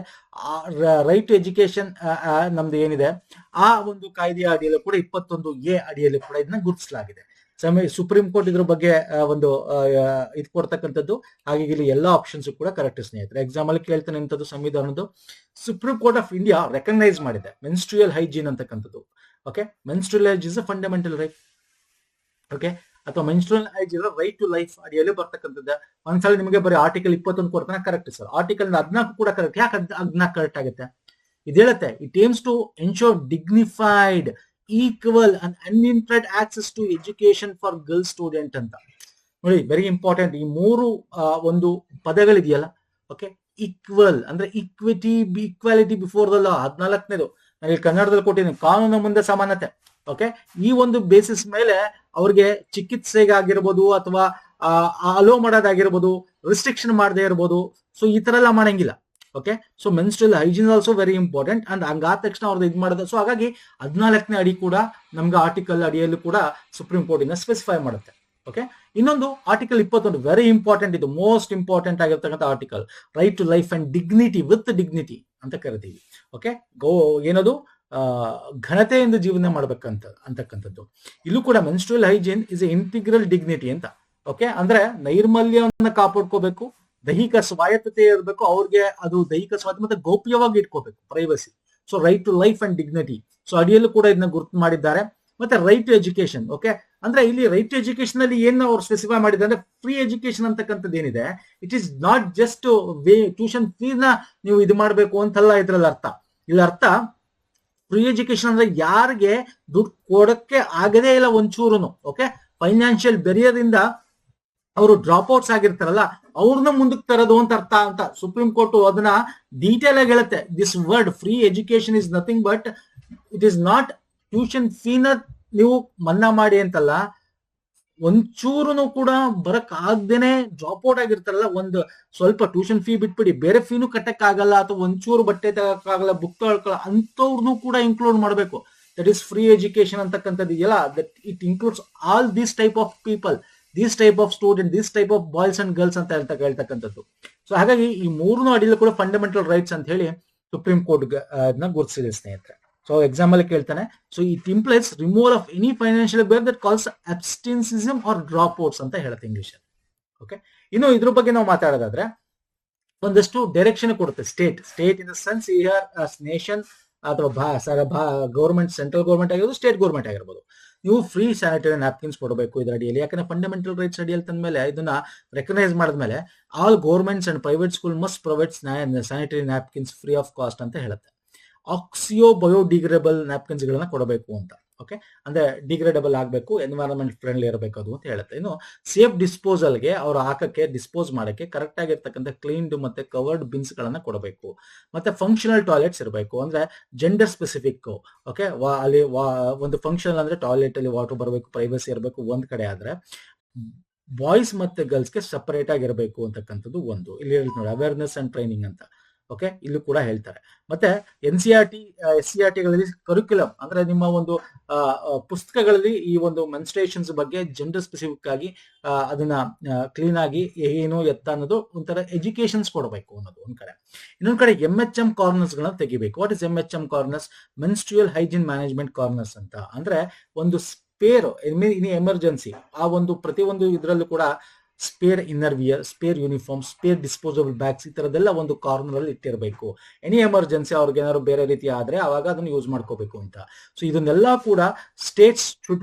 ರೈಟ್ ಟು ಎಜುಕೇಶನ್ ನಮ್ದು ಏನಿದೆ ಆ ಒಂದು ಕಾಯ್ದೆಯ ಅಡಿಯಲ್ಲೂ ಕೂಡ 21A ಅಡಿಯಲ್ಲಿ ಕೂಡ ಇದನ್ನ ಗುರುತಿಸಲಾಗಿದೆ. ಸುಪ್ರೀಂ ಕೋರ್ಟ್ ಇದ್ರ ಬಗ್ಗೆ ಒಂದು ಇದು ಕೊಡ್ತಕ್ಕಂಥದ್ದು. ಹಾಗೆ ಇಲ್ಲಿ ಎಲ್ಲಾ ಆಪ್ಷನ್ಸ್ ಕೂಡ ಕರೆಕ್ಟ್ ಸ್ನೇಹಿತರೆ. ಎಕ್ಸಾಮ್ ಅಲ್ಲಿ ಕೇಳ್ತಾನೆ ಇಂಥದ್ದು ಸಂವಿಧಾನದ್ದು. Supreme court of India recognise ಮಾಡಿದೆ ಮೆನ್ಸ್ಟ್ರಿಯಲ್ ಹೈಜೀನ್ ಅಂತಕ್ಕಂಥದ್ದು. Okay, menstrual hygiene is a fundamental right. Okay, ಅಥವಾ menstrual hygiene right to life ಅಡಿಯಲ್ಲಿ ಬರ್ತಕ್ಕಂಥದ್ದು. ಒಂದ್ಸಲ ನಿಮಗೆ ಬರೀ ಆರ್ಟಿಕಲ್ 21 ಕೊಡ್ತಾನೆ, ಕರೆಕ್ಟ್ ಸರ್. ಆರ್ಟಿಕಲ್ 14 ಕೂಡ ಕರೆಕ್ಟ್. ಯಾಕೆ 14 ಕರೆಕ್ಟ್ ಆಗುತ್ತೆ? ಇದು ಹೇಳುತ್ತೆ, it aims to ensure dignified, equal and uninterrupted access to education for girl student ಅಂತ. ನೋಡಿ, ವೆರಿ ಇಂಪಾರ್ಟೆಂಟ್. ಈ ಮೂರು ಒಂದು ಪದಗಳಿದೆಯಲ್ಲ, ಓಕೆ, ಈಕ್ವಲ್ ಅಂದ್ರೆ ಈಕ್ವಾಲಿಟಿ ಬಿಫೋರ್ ದ ಲಾ. 14ನೇದು ನಾನು ಇಲ್ಲಿ ಕನ್ನಡದಲ್ಲಿ ಕೊಟ್ಟಿದ್ದೀನಿ, ಕಾನೂನು ಮುಂದೆ ಸಮಾನತೆ. ಓಕೆ, ಈ ಒಂದು ಬೇಸಿಸ್ ಮೇಲೆ ಅವ್ರಿಗೆ ಚಿಕಿತ್ಸೆಗಾಗಿರ್ಬೋದು ಅಥವಾ ಅಲೋ ಮಾಡೋದಾಗಿರ್ಬೋದು, ರಿಸ್ಟ್ರಿಕ್ಷನ್ ಮಾಡದೇ ಇರ್ಬೋದು. ಸೊ ಈ ತರ ಎಲ್ಲ ಮಾಡಂಗಿಲ್ಲ. Okay, so menstrual hygiene also very important. And ಹಂಗಾದ ತಕ್ಷಣ ಅವ್ರದ್ದು ಇದು ಮಾಡೋದು. ಸೊ ಹಾಗಾಗಿ 14ನೇ ಅಡಿ ಕೂಡ ನಮ್ಗೆ ಆರ್ಟಿಕಲ್ ಅಡಿಯಲ್ಲೂ ಕೂಡ ಸುಪ್ರೀಂ ಕೋರ್ಟ್ ಇಂದ ಸ್ಪೆಸಿಫೈ ಮಾಡುತ್ತೆ. ಓಕೆ, ಇನ್ನೊಂದು ಆರ್ಟಿಕಲ್ 21 ವೆರಿ ಇಂಪಾರ್ಟೆಂಟ್, ಇದು ಮೋಸ್ಟ್ ಇಂಪಾರ್ಟೆಂಟ್ ಆಗಿರ್ತಕ್ಕಂಥ article. Right to life and dignity with dignity ಅಂತ ಕರಿತೀವಿ. ಓಕೆ, ಏನದು ಘನತೆಯಿಂದ ಜೀವನ ಅಂತಕ್ಕಂಥದ್ದು. ಇಲ್ಲೂ ಕೂಡ menstrual hygiene is a integral dignity ಅಂತ. ಓಕೆ, ಅಂದ್ರೆ ನೈರ್ಮಲ್ಯವನ್ನ ಕಾಪಾಡ್ಕೋಬೇಕು, ದೈಹಿಕ ಸ್ವಾಯತ್ತತೆ ಇರಬೇಕು ಅವ್ರಿಗೆ, ಅದು ದೈಹಿಕ ಸ್ವಾಯತ್ತ ಮತ್ತೆ ಗೌಪ್ಯವಾಗಿ ಇಟ್ಕೋಬೇಕು, privacy. So right to life and dignity. So ಅಡಿಯಲ್ಲೂ ಕೂಡ ಇದನ್ನ ಗುರುತು ಮಾಡಿದ್ದಾರೆ. ಮತ್ತೆ ರೈಟ್ ಟು ಎಜುಕೇಶನ್. ಓಕೆ, ಅಂದ್ರೆ ಇಲ್ಲಿ ರೈಟ್ ಟು ಎಜುಕೇಶನ್ ಅಲ್ಲಿ ಏನ್ ಅವ್ರು ಸ್ಪೆಸಿಫೈ ಮಾಡಿದ್ರೆ ಅಂದ್ರೆ ಫ್ರೀ ಎಜುಕೇಶನ್ ಅಂತಕ್ಕಂಥದ್ದು ಏನಿದೆ, it is not just tuition fees ನ ನೀವು ಇದು ಮಾಡಬೇಕು ಅಂತಲ್ಲ ಇದ್ರಲ್ಲಿ ಅರ್ಥ. ಇಲ್ಲಿ ಅರ್ಥ ಫ್ರೀ ಎಜುಕೇಶನ್ ಅಂದ್ರೆ ಯಾರಿಗೆ ದುಡ್ಡು ಕೊಡಕ್ಕೆ ಆಗದೇ ಇಲ್ಲ ಒಂಚೂರುನು, ಓಕೆ, ಫೈನಾನ್ಷಿಯಲ್ ಬೆರಿಯರ್ ಇಂದ ಅವರು ಡ್ರಾಪ್ ಔಟ್ಸ್ ಆಗಿರ್ತಾರಲ್ಲ ಅವ್ರನ್ನ ಮುಂದಕ್ಕೆ ತರೋದು ಅಂತ ಅರ್ಥ ಅಂತ ಸುಪ್ರೀಂ ಕೋರ್ಟ್ ಅದನ್ನ ಡೀಟೇಲ್ ಆಗಿ ಹೇಳುತ್ತೆ. This word free education is nothing but it is not tuition ಫೀನ ನೀವು ಮನ್ನಾ ಮಾಡಿ ಅಂತಲ್ಲ, ಒಂಚೂರುನು ಕೂಡ ಬರಕ್ ಆಗದೇನೆ ಡ್ರಾಪ್ ಔಟ್ ಆಗಿರ್ತಾರಲ್ಲ, ಒಂದು ಸ್ವಲ್ಪ ಟ್ಯೂಷನ್ ಫೀ ಬಿಟ್ಬಿಡಿ ಬೇರೆ ಫೀನು ಕಟ್ಟಕ್ ಆಗಲ್ಲ ಅಥವಾ ಒಂಚೂರು ಬಟ್ಟೆ ತಗೋಕ್ಕಾಗಲ್ಲ, ಬುಕ್ ತಗೊಳ್ಕಲ್ಲ ಅಂತವ್ರನ್ನು ಕೂಡ ಇನ್ಕ್ಲೂಡ್ ಮಾಡಬೇಕು. ದಟ್ ಈಸ್ ಫ್ರೀ ಎಜುಕೇಶನ್ ಅಂತಕ್ಕಂಥದ್ದು ಇದೆಯಲ್ಲ, that it includes all this type of people, this type of student, this type of boys and girls ಅಂತ ಹೇಳ್ತಕ್ಕಂಥದ್ದು. ಸೊ ಹಾಗಾಗಿ ಈ ಮೂರನ್ನು ಅಡಿಯಲ್ಲೂ ಕೂಡ ಫಂಡಮೆಂಟಲ್ ರೈಟ್ಸ್ ಅಂತ ಹೇಳಿ ಸುಪ್ರೀಂ ಕೋರ್ಟ್ ಗುರುತಿಸಿದೆ ಸ್ನೇಹಿತರೆ. ಸೊ ಎಕ್ಸಾಮ್ ಅಲ್ಲಿ ಕೇಳ್ತಾನೆ. So it implies removal of any financial bar that calls absenteeism or dropouts ಅಂತ ಹೇಳುತ್ತೆ ಇಂಗ್ಲಿಷ್ ಅಲ್ಲಿ. ಓಕೆ, ಇನ್ನು ಇದ್ರ ಬಗ್ಗೆ ನಾವು ಮಾತಾಡೋದಾದ್ರೆ ಒಂದಷ್ಟು ಡೈರೆಕ್ಷನ್ ಕೊಡುತ್ತೆ state in the sense here nation ಅಥವಾ ಗೌರ್ಮೆಂಟ್, ಸೆಂಟ್ರಲ್ ಗೌರ್ಮೆಂಟ್ ಆಗಿರ್ಬೋದು, ಸ್ಟೇಟ್ ಗೌರ್ಮೆಂಟ್ ಆಗಿರ್ಬೋದು, ನೀವು ಫ್ರೀ ಸ್ಯಾನಿಟರಿ ನ್ಯಾಪ್ಕಿನ್ಸ್ ಕೊಡಬೇಕು ಇದರ ಅಡಿಯಲ್ಲಿ. ಯಾಕಂದ್ರೆ ಫಂಡಮೆಂಟಲ್ ರೈಟ್ಸ್ ಅಡಿಯಲ್ಲಿ ತಂದ್ಮೇಲೆ ಇದನ್ನ ರೆಕಗ್ನೈಸ್ ಮಾಡಿದ್ಮೇಲೆ all governments and private school must provide sanitary napkins free of cost ಅಂತ ಹೇಳುತ್ತೆ. ಆಕ್ಸಿಯೋ ಬಯೋಡಿಗ್ರೇಡಬಲ್ ನ್ಯಾಪ್ಕಿನ್ಸ್ ಗಳನ್ನ ಕೊಡಬೇಕು ಅಂತ. ಓಕೆ, ಅಂದ್ರೆ ಡಿಗ್ರೇಡಬಲ್ ಆಗಬೇಕು, ಎನ್ವೈರನ್ಮೆಂಟ್ ಫ್ರೆಂಡ್ಲಿ ಇರಬೇಕು ಅದು ಅಂತ ಹೇಳುತ್ತೆ. ಇನ್ನು ಸೇಫ್ ಡಿಸ್ಪೋಸಲ್ಗೆ ಅವ್ರು ಹಾಕಕ್ಕೆ, ಡಿಸ್ಪೋಸ್ ಮಾಡಕ್ಕೆ ಕರೆಕ್ಟ್ ಆಗಿರ್ತಕ್ಕಂಥ ಕ್ಲೀನ್ಡ್ ಮತ್ತೆ ಕವರ್ಡ್ ಬಿನ್ಸ್ ಗಳನ್ನ ಕೊಡಬೇಕು. ಮತ್ತೆ ಫಂಕ್ಷನಲ್ ಟಾಯ್ಲೆಟ್ಸ್ ಇರಬೇಕು, ಅಂದ್ರೆ ಜೆಂಡರ್ ಸ್ಪೆಸಿಫಿಕ್. ಓಕೆ, ಅಲ್ಲಿ ಒಂದು ಫಂಕ್ಷನಲ್ ಅಂದ್ರೆ ಟಾಯ್ಲೆಟ್ ಅಲ್ಲಿ ವಾಟರ್ ಬರಬೇಕು, ಪ್ರೈವಸಿ ಇರಬೇಕು ಒಂದ್ ಕಡೆ, ಆದ್ರೆ ಬಾಯ್ಸ್ ಮತ್ತೆ ಗರ್ಲ್ಸ್ಗೆ ಸಪರೇಟ್ ಆಗಿರಬೇಕು ಅಂತಕ್ಕಂಥದ್ದು ಒಂದು ಇಲ್ಲಿ ಹೇಳ್ತಾರೆ ನೋಡಿ, ಅವೇರ್ನೆಸ್ ಅಂಡ್ ಟ್ರೈನಿಂಗ್ ಅಂತ. ಓಕೆ, ಇಲ್ಲೂ ಕೂಡ ಹೇಳ್ತಾರೆ. ಮತ್ತೆ NCERT SCERT ಗಳಲ್ಲಿ ಕರಿಕ್ಯುಲಮ್ ಅಂದ್ರೆ ನಿಮ್ಮ ಒಂದು ಪುಸ್ತಕಗಳಲ್ಲಿ ಈ ಒಂದು ಮೆನ್ಸ್ಟ್ರೇಷನ್ಸ್ ಬಗ್ಗೆ ಜೆಂಡರ್ ಸ್ಪೆಸಿಫಿಕ್ ಆಗಿ ಅದನ್ನ ಕ್ಲೀನ್ ಆಗಿ ಏನು ಎತ್ತ ಅನ್ನೋದು ಒಂಥರ ಎಜುಕೇಶನ್ಸ್ ಕೊಡಬೇಕು ಅನ್ನೋದು ಒಂದ್ ಕಡೆ. ಇನ್ನೊಂದ್ ಕಡೆ MHM ಕಾರ್ನರ್ಸ್ ಗಳನ್ನ ತೆಗಿಬೇಕು. What is MHM corners? Menstrual hygiene management corners ಅಂತ. ಅಂದ್ರೆ ಒಂದು ಸ್ಪೇರ್ ಇನ್ ಎಮರ್ಜೆನ್ಸಿ ಆ ಒಂದು ಪ್ರತಿಯೊಂದು ಇದರಲ್ಲೂ ಕೂಡ spare inner wear, spare uniform, spare disposable bags ಈ ತರದೆಲ್ಲ ಒಂದು ಕಾರ್ನರ್ ಅಲ್ಲಿ ಇಟ್ಟಿರಬೇಕು. ಎನಿ ಎಮರ್ಜೆನ್ಸಿ ಅವ್ರಿಗೆ ಏನಾದ್ರು ಬೇರೆ ರೀತಿ ಆದ್ರೆ ಅವಾಗ ಅದನ್ನು ಯೂಸ್ ಮಾಡ್ಕೋಬೇಕು ಅಂತ. ಸೊ ಇದನ್ನೆಲ್ಲ ಕೂಡ states should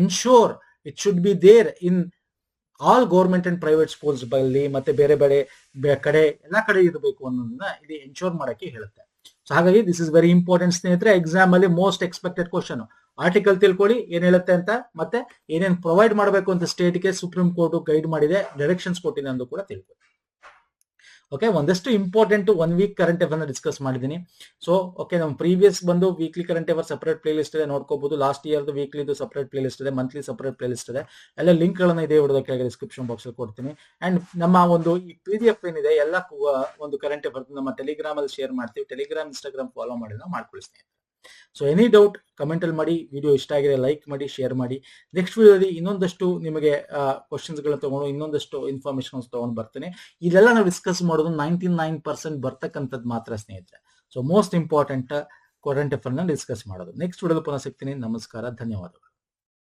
ensure it should be there in all government and private schools ಬಲ್ಲಿ ಮತ್ತೆ ಬೇರೆ ಬೇರೆ ಕಡೆ ಎಲ್ಲಾ ಕಡೆ ಇರಬೇಕು ಅನ್ನೋದನ್ನ ಇಲ್ಲಿ ಎನ್ಶೋರ್ ಮಾಡಕ್ಕೆ ಹೇಳುತ್ತೆ. ಸೊ ಹಾಗಾಗಿ ದಿಸ್ ಇಸ್ ವೆರಿ ಇಂಪಾರ್ಟೆಂಟ್ ಸ್ನೇಹಿತರೆ. ಎಕ್ಸಾಮ್ ಅಲ್ಲಿ ಮೋಸ್ಟ್ ಎಕ್ಸ್ಪೆಕ್ಟೆಡ್ ಕ್ವಶನ್. ಆರ್ಟಿಕಲ್ ತಿಳ್ಕೊಳ್ಳಿ ಏನ್ ಹೇಳುತ್ತೆ ಅಂತ, ಮತ್ತೆ ಏನೇನ್ ಪ್ರೊವೈಡ್ ಮಾಡಬೇಕು ಅಂತ ಸ್ಟೇಟ್ಗೆ ಸುಪ್ರೀಂ ಕೋರ್ಟ್ ಗೈಡ್ ಮಾಡಿದೆ, ಡೈರೆಕ್ಷನ್ಸ್ ಕೊಟ್ಟಿದೆ ಅಂತ ಕೂಡ ತಿಳ್ಕೊಳ್ಳಿ. ಓಕೆ, ಒಂದಷ್ಟು important 1 week current affairs discuss ಮಾಡಿದೀನಿ. ಸೊ ಓಕೆ, ನಮ್ಮ ಪ್ರೀವಿಯಸ್ ಬಂದು weekly current affairs separate playlist ಇದೆ, ನೋಡ್ಕೋಬಹುದು. Last year weekly separate playlist ಇದೆ, ಮಂತ್ಲಿ ಸಪರೇಟ್ ಪ್ಲೇ ಲಿಸ್ಟ್ ಇದೆ. ಎಲ್ಲ ಲಿಂಕ್ ಗಳನ್ನ ಇದೇ ವಿಡಿಯೋದ ಕೆಳಗೆ ಡಿಸ್ಕ್ರಿಪ್ಷನ್ ಬಾಕ್ಸ್ ಅಲ್ಲಿ ಕೊಡ್ತೀನಿ. ಅಂಡ್ ನಮ್ಮ ಒಂದು ಈ PDF ಏನಿದೆ ಎಲ್ಲ ಒಂದು ಕರೆಂಟ್ ಅಫೇರ್ಸ್ ನಮ್ಮ ಟೆಲಿಗ್ರಾಮ್ ಅಲ್ಲಿ ಶೇರ್ ಮಾಡ್ತೀವಿ. ಟೆಲಿಗ್ರಾಮ್, ಇನ್ಸ್ಟಾಗ್ರಾಮ್ ಫಾಲೋ ಮಾಡಿ ನಾವು ಮಾಡ್ಕೊಳ್ತೀನಿ. ಸೊ ಎನಿ ಡೌಟ್ ಕಮೆಂಟ್ ಅಲ್ಲಿ ಮಾಡಿ. ವಿಡಿಯೋ ಇಷ್ಟ ಆಗಿದೆ ಲೈಕ್ ಮಾಡಿ, ಶೇರ್ ಮಾಡಿ. ನೆಕ್ಸ್ಟ್ ವಿಡಿಯೋದಲ್ಲಿ ಇನ್ನೊಂದಷ್ಟು ನಿಮಗೆ ಕ್ವಶನ್ಸ್ ಗಳನ್ನ ತಗೊಂಡು ಇನ್ನೊಂದಷ್ಟು ಇನ್ಫಾರ್ಮೇಶನ್ ತಗೊಂಡು ಬರ್ತೇನೆ. ಇದೆಲ್ಲ ನಾವು ಡಿಸ್ಕಸ್ ಮಾಡೋದು 99% ಬರ್ತಕ್ಕಂಥದ್ದು ಮಾತ್ರ ಸ್ನೇಹಿತರೆ. So most important current affairs ನ ಡಿಸ್ಕಸ್ ಮಾಡೋದು. ನೆಕ್ಸ್ಟ್ ವಿಡಿಯೋದಲ್ಲಿ ಪುನಃ ಸಿಗ್ತೀನಿ. ನಮಸ್ಕಾರ, ಧನ್ಯವಾದಗಳು.